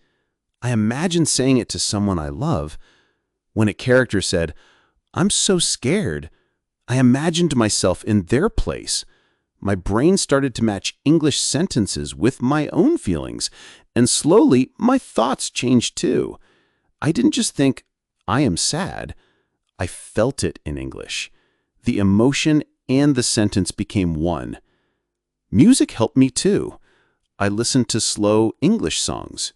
I imagined saying it to someone I love. When a character said, I'm so scared, I imagined myself in their place. My brain started to match English sentences with my own feelings, and slowly my thoughts changed too. I didn't just think, I am sad. I felt it in English. The emotion and the sentence became one. Music helped me too. I listened to slow English songs.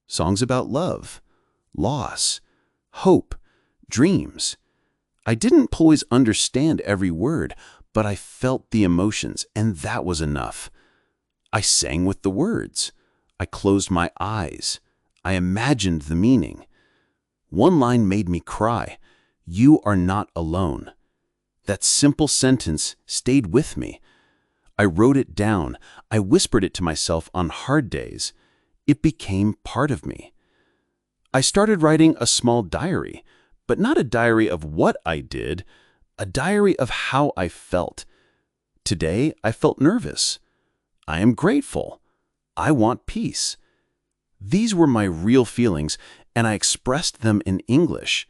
Songs about love, loss, hope, dreams. I didn't always understand every word, but I felt the emotions, and that was enough. I sang with the words. I closed my eyes. I imagined the meaning. One line made me cry. You are not alone. That simple sentence stayed with me. I wrote it down. I whispered it to myself on hard days. It became part of me. I started writing a small diary, but not a diary of what I did, a diary of how I felt. Today, I felt nervous. I am grateful. I want peace. These were my real feelings, and I expressed them in English.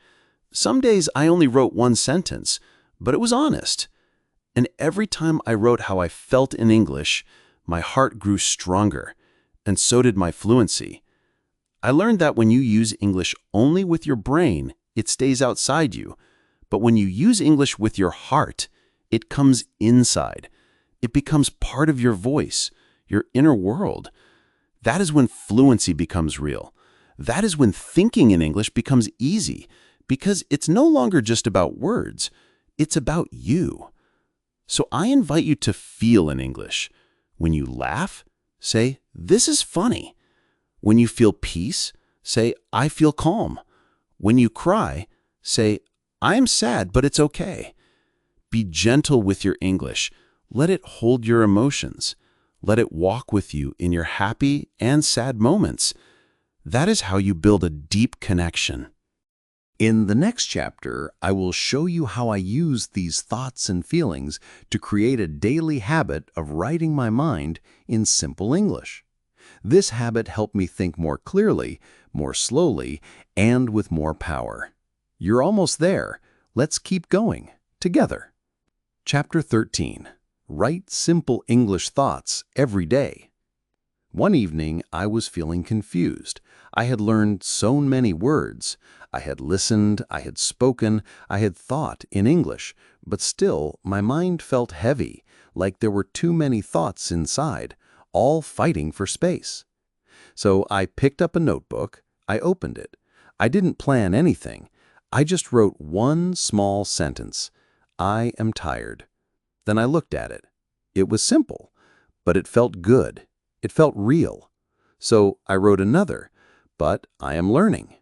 Some days I only wrote one sentence, but it was honest. And every time I wrote how I felt in English, my heart grew stronger, and so did my fluency. I learned that when you use English only with your brain, it stays outside you. But when you use English with your heart, it comes inside. It becomes part of your voice, your inner world. That is when fluency becomes real. That is when thinking in English becomes easy, because it's no longer just about words. It's about you. So I invite you to feel in English. When you laugh, say, this is funny. When you feel peace, say, I feel calm. When you cry, say, I am sad, but it's okay. Be gentle with your English. Let it hold your emotions. Let it walk with you in your happy and sad moments. That is how you build a deep connection. In the next chapter, I will show you how I use these thoughts and feelings to create a daily habit of writing my mind in simple English. This habit helped me think more clearly, more slowly, and with more power. You're almost there. Let's keep going together. Chapter 13. Write simple English thoughts every day. One evening, I was feeling confused. I had learned so many words. I had listened, I had spoken, I had thought in English, but still my mind felt heavy, like there were too many thoughts inside, all fighting for space. So I picked up a notebook, I opened it. I didn't plan anything. I just wrote one small sentence. I am tired. Then I looked at it. It was simple, but it felt good. It felt real. So I wrote another, but I am learning.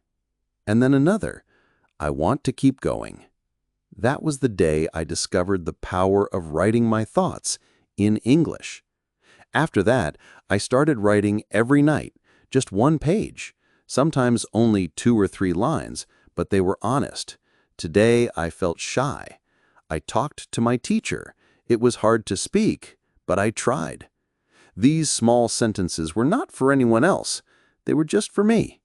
And then another, I want to keep going. That was the day I discovered the power of writing my thoughts in English. After that, I started writing every night, just one page, sometimes only 2 or 3 lines, but they were honest. Today I felt shy. I talked to my teacher. It was hard to speak, but I tried. These small sentences were not for anyone else. They were just for me.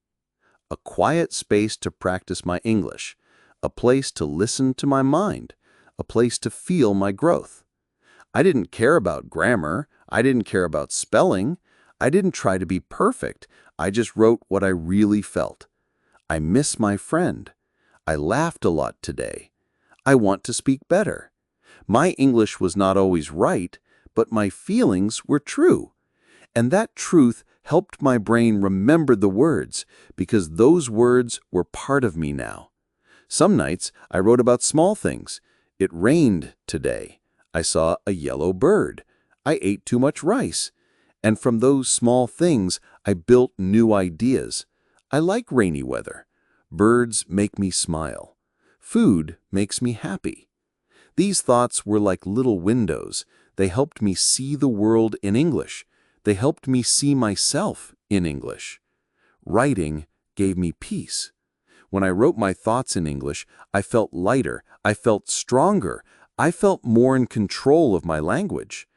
A quiet space to practice my English, a place to listen to my mind, a place to feel my growth. I didn't care about grammar. I didn't care about spelling. I didn't try to be perfect. I just wrote what I really felt. I miss my friend. I laughed a lot today. I want to speak better. My English was not always right, but my feelings were true. And that truth helped my brain remember the words, because those words were part of me now. Some nights I wrote about small things. It rained today. I saw a yellow bird. I ate too much rice. And from those small things, I built new ideas. I like rainy weather. Birds make me smile. Food makes me happy. These thoughts were like little windows. They helped me see the world in English. They helped me see myself in English. Writing gave me peace. When I wrote my thoughts in English, I felt lighter, I felt stronger, I felt more in control of my language.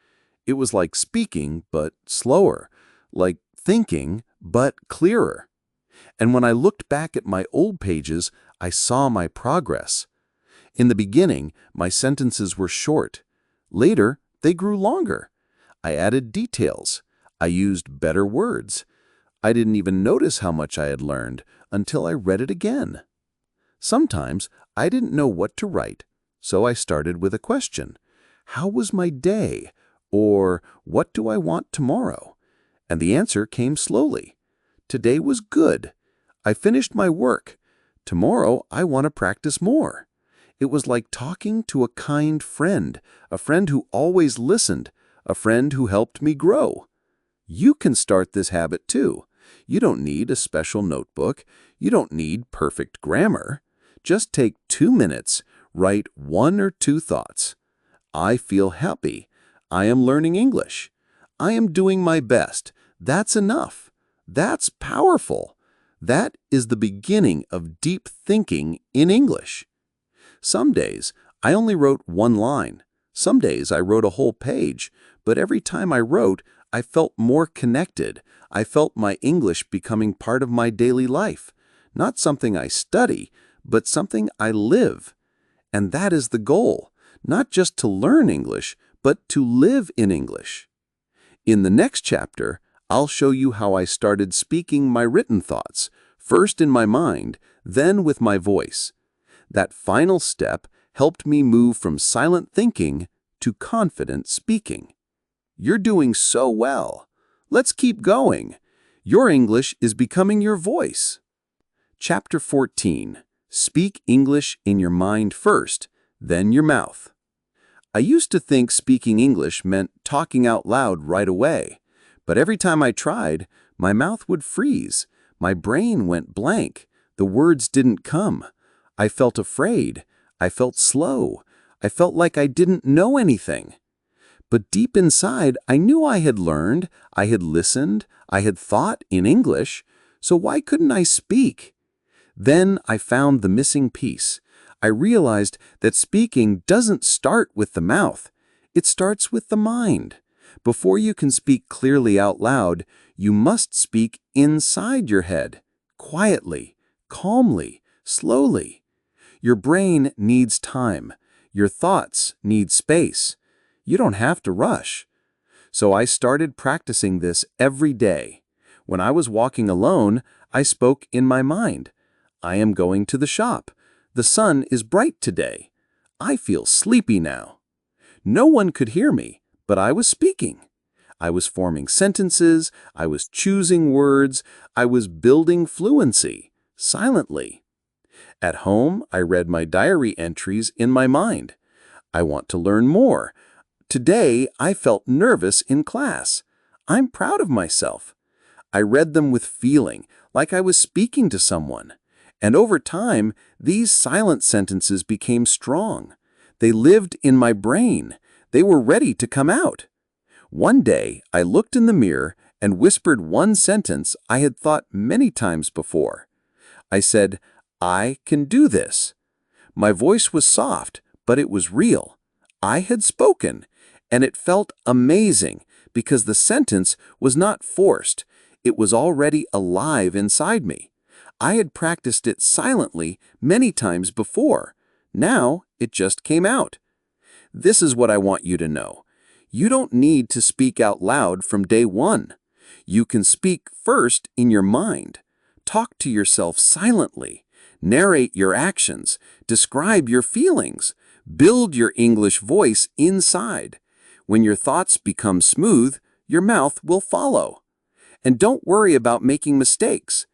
It was like speaking, but slower, like thinking, but clearer. And when I looked back at my old pages, I saw my progress. In the beginning, my sentences were short. Later, they grew longer. I added details. I used better words. I didn't even notice how much I had learned until I read it again. Sometimes I didn't know what to write, so I started with a question. How was my day? Or what do I want tomorrow? And the answer came slowly. Today was good. I finished my work. Tomorrow I want to practice more. It was like talking to a kind friend, a friend who always listened, a friend who helped me grow. You can start this habit too. You don't need a special notebook. You don't need perfect grammar. Just take 2 minutes, write 1 or 2 thoughts. I feel happy. I am learning English. I am doing my best. That's enough. That's powerful. That is the beginning of deep thinking in English. Some days, I only wrote 1 line. Some days I wrote a whole page, but every time I wrote, I felt more connected. I felt my English becoming part of my daily life. Not something I study, but something I live. And that is the goal, not just to learn English, but to live in English. In the next chapter, I'll show you how I started speaking my written thoughts, first in my mind, then with my voice. That final step helped me move from silent thinking to confident speaking. You're doing so well. Let's keep going. Your English is becoming your voice. Chapter 14. Speak English in your mind first, then your mouth. I used to think speaking English meant talking out loud right away. But every time I tried, my mouth would freeze. My brain went blank. The words didn't come. I felt afraid. I felt slow. I felt like I didn't know anything. But deep inside, I knew I had learned, I had listened, I had thought in English, so why couldn't I speak? Then I found the missing piece. I realized that speaking doesn't start with the mouth. It starts with the mind. Before you can speak clearly out loud, you must speak inside your head, quietly, calmly, slowly. Your brain needs time. Your thoughts need space. You don't have to rush. So I started practicing this every day. When I was walking alone, I spoke in my mind. I am going to the shop. The sun is bright today. I feel sleepy now. No one could hear me, but I was speaking. I was forming sentences, I was choosing words, I was building fluency, silently. At home, I read my diary entries in my mind. I want to learn more. Today, I felt nervous in class. I'm proud of myself. I read them with feeling, like I was speaking to someone. And over time, these silent sentences became strong. They lived in my brain. They were ready to come out. One day, I looked in the mirror and whispered one sentence I had thought many times before. I said, "I can do this." My voice was soft, but it was real. I had spoken, and it felt amazing because the sentence was not forced. It was already alive inside me. I had practiced it silently many times before. Now it just came out. This is what I want you to know. You don't need to speak out loud from day one. You can speak first in your mind. Talk to yourself silently. Narrate your actions. Describe your feelings. Build your English voice inside. When your thoughts become smooth, your mouth will follow. And don't worry about making mistakes.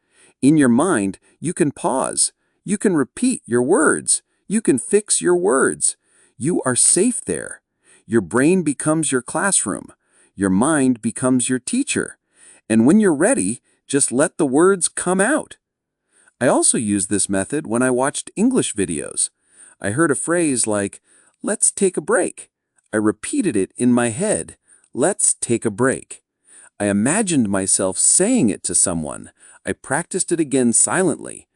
In your mind, you can pause. You can repeat your words. You can fix your words. You are safe there. Your brain becomes your classroom. Your mind becomes your teacher. And when you're ready, just let the words come out. I also used this method when I watched English videos. I heard a phrase like, "Let's take a break." I repeated it in my head, "Let's take a break." I imagined myself saying it to someone. I practiced it again silently.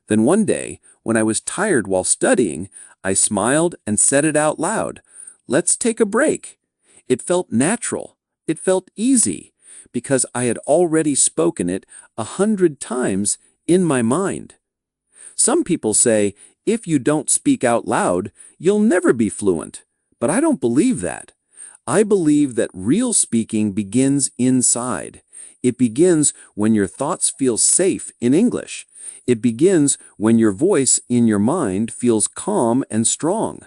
Then one day, when I was tired while studying, I smiled and said it out loud. "Let's take a break." It felt natural. It felt easy, because I had already spoken it 100 times in my mind. Some people say, if you don't speak out loud, you'll never be fluent. But I don't believe that. I believe that real speaking begins inside. It begins when your thoughts feel safe in English. It begins when your voice in your mind feels calm and strong.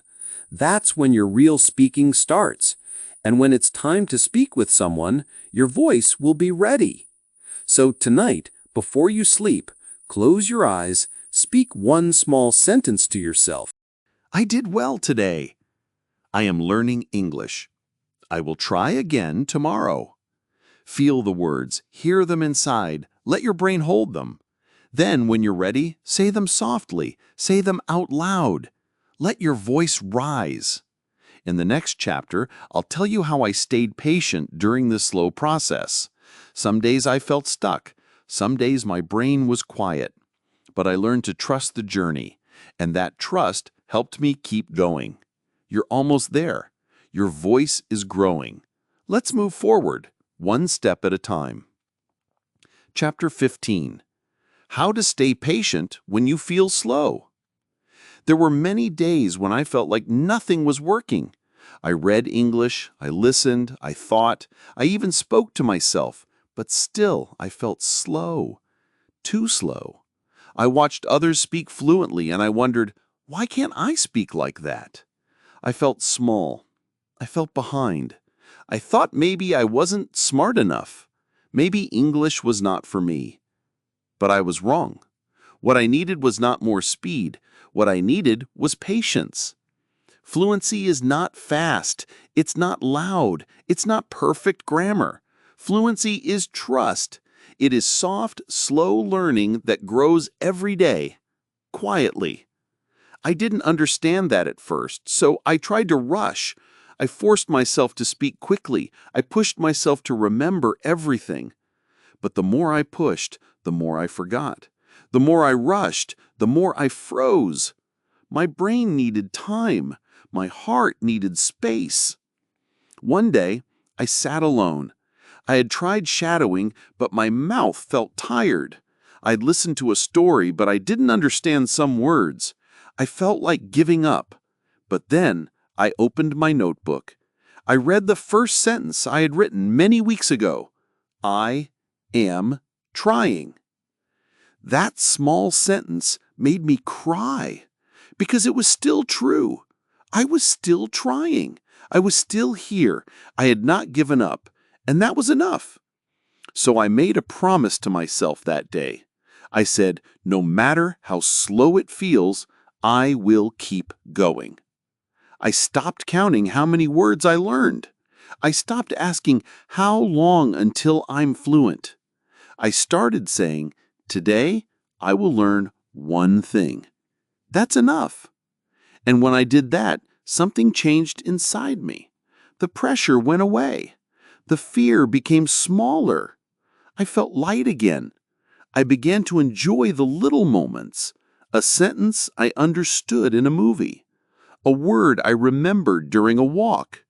That's when your real speaking starts. And when it's time to speak with someone, your voice will be ready. So tonight, before you sleep, close your eyes, speak one small sentence to yourself. I did well today. I am learning English. I will try again tomorrow. Feel the words, hear them inside, let your brain hold them. Then, when you're ready, say them softly, say them out loud. Let your voice rise. In the next chapter, I'll tell you how I stayed patient during this slow process. Some days I felt stuck. Some days my brain was quiet. But I learned to trust the journey, and that trust helped me keep going. You're almost there. Your voice is growing. Let's move forward, one step at a time. Chapter 15. How to stay patient when you feel slow. There were many days when I felt like nothing was working. I read English, I listened, I thought, I even spoke to myself, but still I felt slow, too slow. I watched others speak fluently and I wondered, why can't I speak like that? I felt small. I felt behind. I thought maybe I wasn't smart enough. Maybe English was not for me. But I was wrong. What I needed was not more speed. What I needed was patience. Fluency is not fast. It's not loud. It's not perfect grammar. Fluency is trust. It is soft, slow learning that grows every day, quietly. I didn't understand that at first, so I tried to rush. I forced myself to speak quickly. I pushed myself to remember everything. But the more I pushed, the more I forgot. The more I rushed, the more I froze. My brain needed time. My heart needed space. One day, I sat alone. I had tried shadowing, but my mouth felt tired. I'd listened to a story, but I didn't understand some words. I felt like giving up. But then, I opened my notebook. I read the first sentence I had written many weeks ago. I am trying. That small sentence made me cry because it was still true. I was still trying. I was still here. I had not given up, and that was enough. So I made a promise to myself that day. I said, no matter how slow it feels, I will keep going. I stopped counting how many words I learned. I stopped asking how long until I'm fluent. I started saying, today I will learn one thing. That's enough. And when I did that, something changed inside me. The pressure went away. The fear became smaller. I felt light again. I began to enjoy the little moments. A sentence I understood in a movie. A word I remembered during a walk.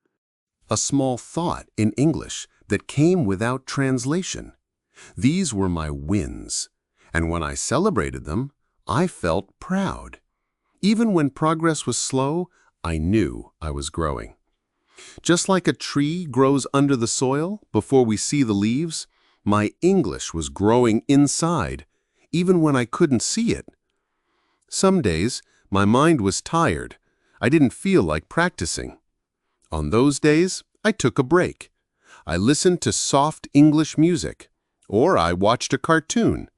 A small thought in English that came without translation. These were my wins, and when I celebrated them, I felt proud. Even when progress was slow, I knew I was growing. Just like a tree grows under the soil before we see the leaves, my English was growing inside, even when I couldn't see it. Some days, my mind was tired. I didn't feel like practicing. On those days, I took a break. I listened to soft English music, or I watched a cartoon,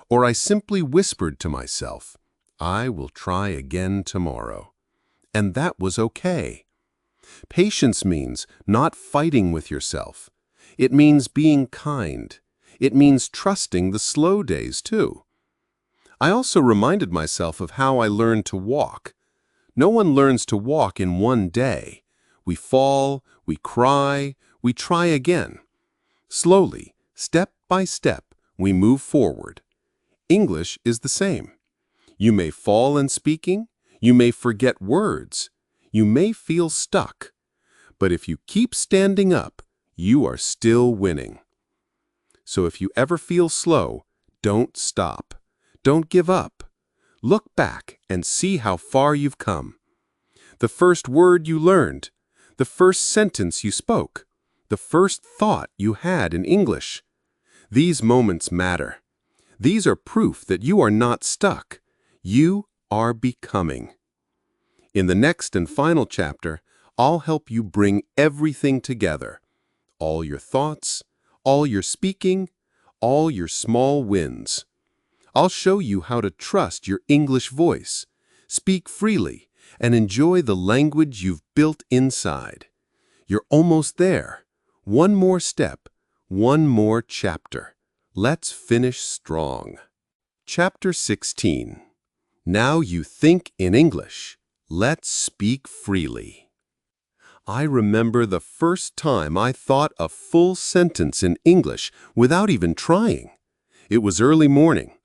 or I simply whispered to myself, I will try again tomorrow. And that was okay. Patience means not fighting with yourself. It means being kind. It means trusting the slow days too. I also reminded myself of how I learned to walk. No one learns to walk in one day. We fall, we cry, we try again. Slowly, step by step, we move forward. English is the same. You may fall in speaking, you may forget words, you may feel stuck. But if you keep standing up, you are still winning. So if you ever feel slow, don't stop. Don't give up. Look back and see how far you've come. The first word you learned, the first sentence you spoke, the first thought you had in English. These moments matter. These are proof that you are not stuck. You are becoming. In the next and final chapter, I'll help you bring everything together. All your thoughts, all your speaking, all your small wins. I'll show you how to trust your English voice, speak freely, and enjoy the language you've built inside. You're almost there. One more step, one more chapter. Let's finish strong. Chapter 16. Now you think in English. Let's speak freely. I remember the first time I thought a full sentence in English without even trying. It was early morning.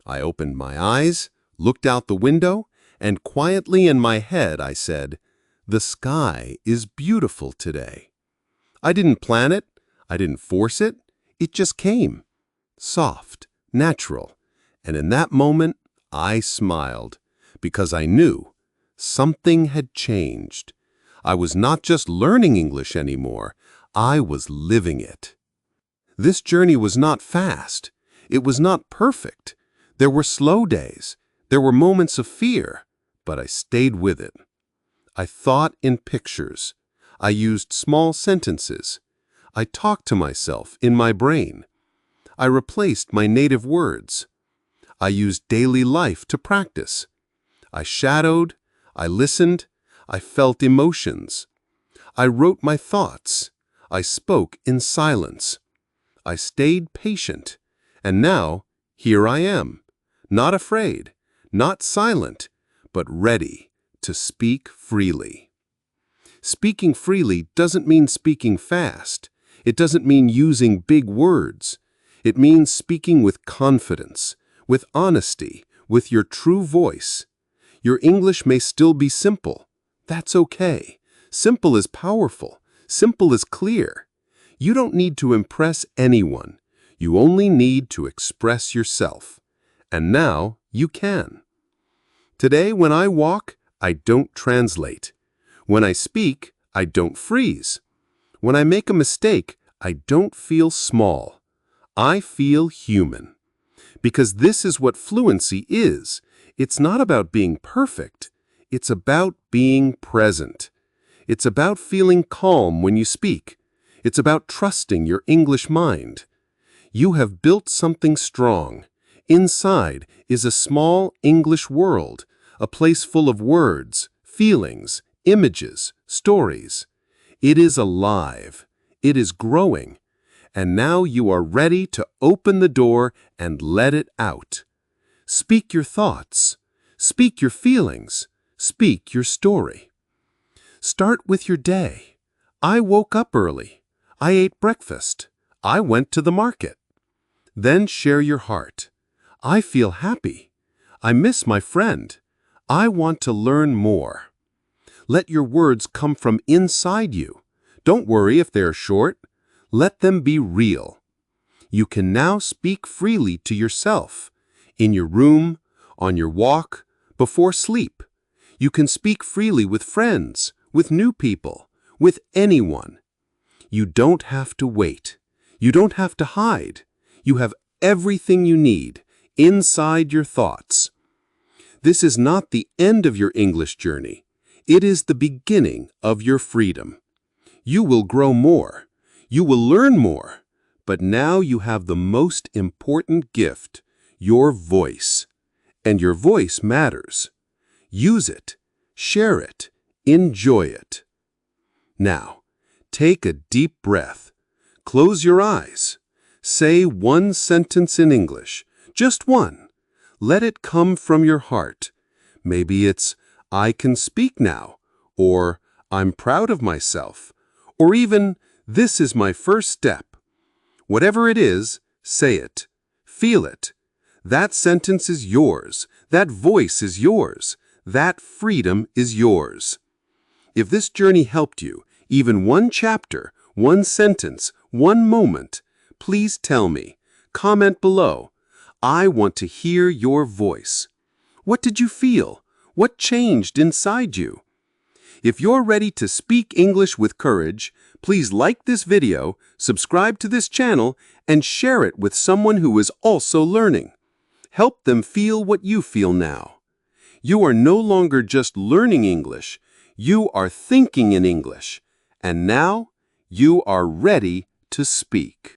I opened my eyes, looked out the window, and quietly in my head I said, "The sky is beautiful today." I didn't plan it. I didn't force it. It just came. Soft, natural. And in that moment, I smiled because I knew something had changed. I was not just learning English anymore. I was living it. This journey was not fast. It was not perfect. There were slow days. There were moments of fear, but I stayed with it. I thought in pictures. I used small sentences. I talked to myself in my brain. I replaced my native words. I used daily life to practice. I shadowed. I listened. I felt emotions. I wrote my thoughts. I spoke in silence. I stayed patient. And now, here I am. Not afraid, not silent, but ready to speak freely. Speaking freely doesn't mean speaking fast. It doesn't mean using big words. It means speaking with confidence, with honesty, with your true voice. Your English may still be simple. That's okay. Simple is powerful. Simple is clear. You don't need to impress anyone. You only need to express yourself. And now you can. Today, when I walk, I don't translate. When I speak, I don't freeze. When I make a mistake, I don't feel small. I feel human. Because this is what fluency is. It's not about being perfect. It's about being present. It's about feeling calm when you speak. It's about trusting your English mind. You have built something strong. Inside is a small English world, a place full of words, feelings, images, stories. It is alive. It is growing. And now you are ready to open the door and let it out. Speak your thoughts. Speak your feelings. Speak your story. Start with your day. I woke up early. I ate breakfast. I went to the market. Then share your heart. I feel happy. I miss my friend. I want to learn more. Let your words come from inside you. Don't worry if they are short. Let them be real. You can now speak freely to yourself, in your room, on your walk, before sleep. You can speak freely with friends, with new people, with anyone. You don't have to wait. You don't have to hide. You have everything you need inside your thoughts. This is not the end of your English journey. It is the beginning of your freedom. You will grow more. You will learn more. But now you have the most important gift, your voice. And your voice matters. Use it. Share it. Enjoy it. Now, take a deep breath. Close your eyes. Say one sentence in English. Just one. Let it come from your heart. Maybe it's, I can speak now, or I'm proud of myself, or even, this is my first step. Whatever it is, say it. Feel it. That sentence is yours. That voice is yours. That freedom is yours. If this journey helped you, even one chapter, one sentence, one moment, please tell me. Comment below. I want to hear your voice. What did you feel? What changed inside you? If you're ready to speak English with courage, please like this video, subscribe to this channel, and share it with someone who is also learning. Help them feel what you feel now. You are no longer just learning English. You are thinking in English. And now, you are ready to speak.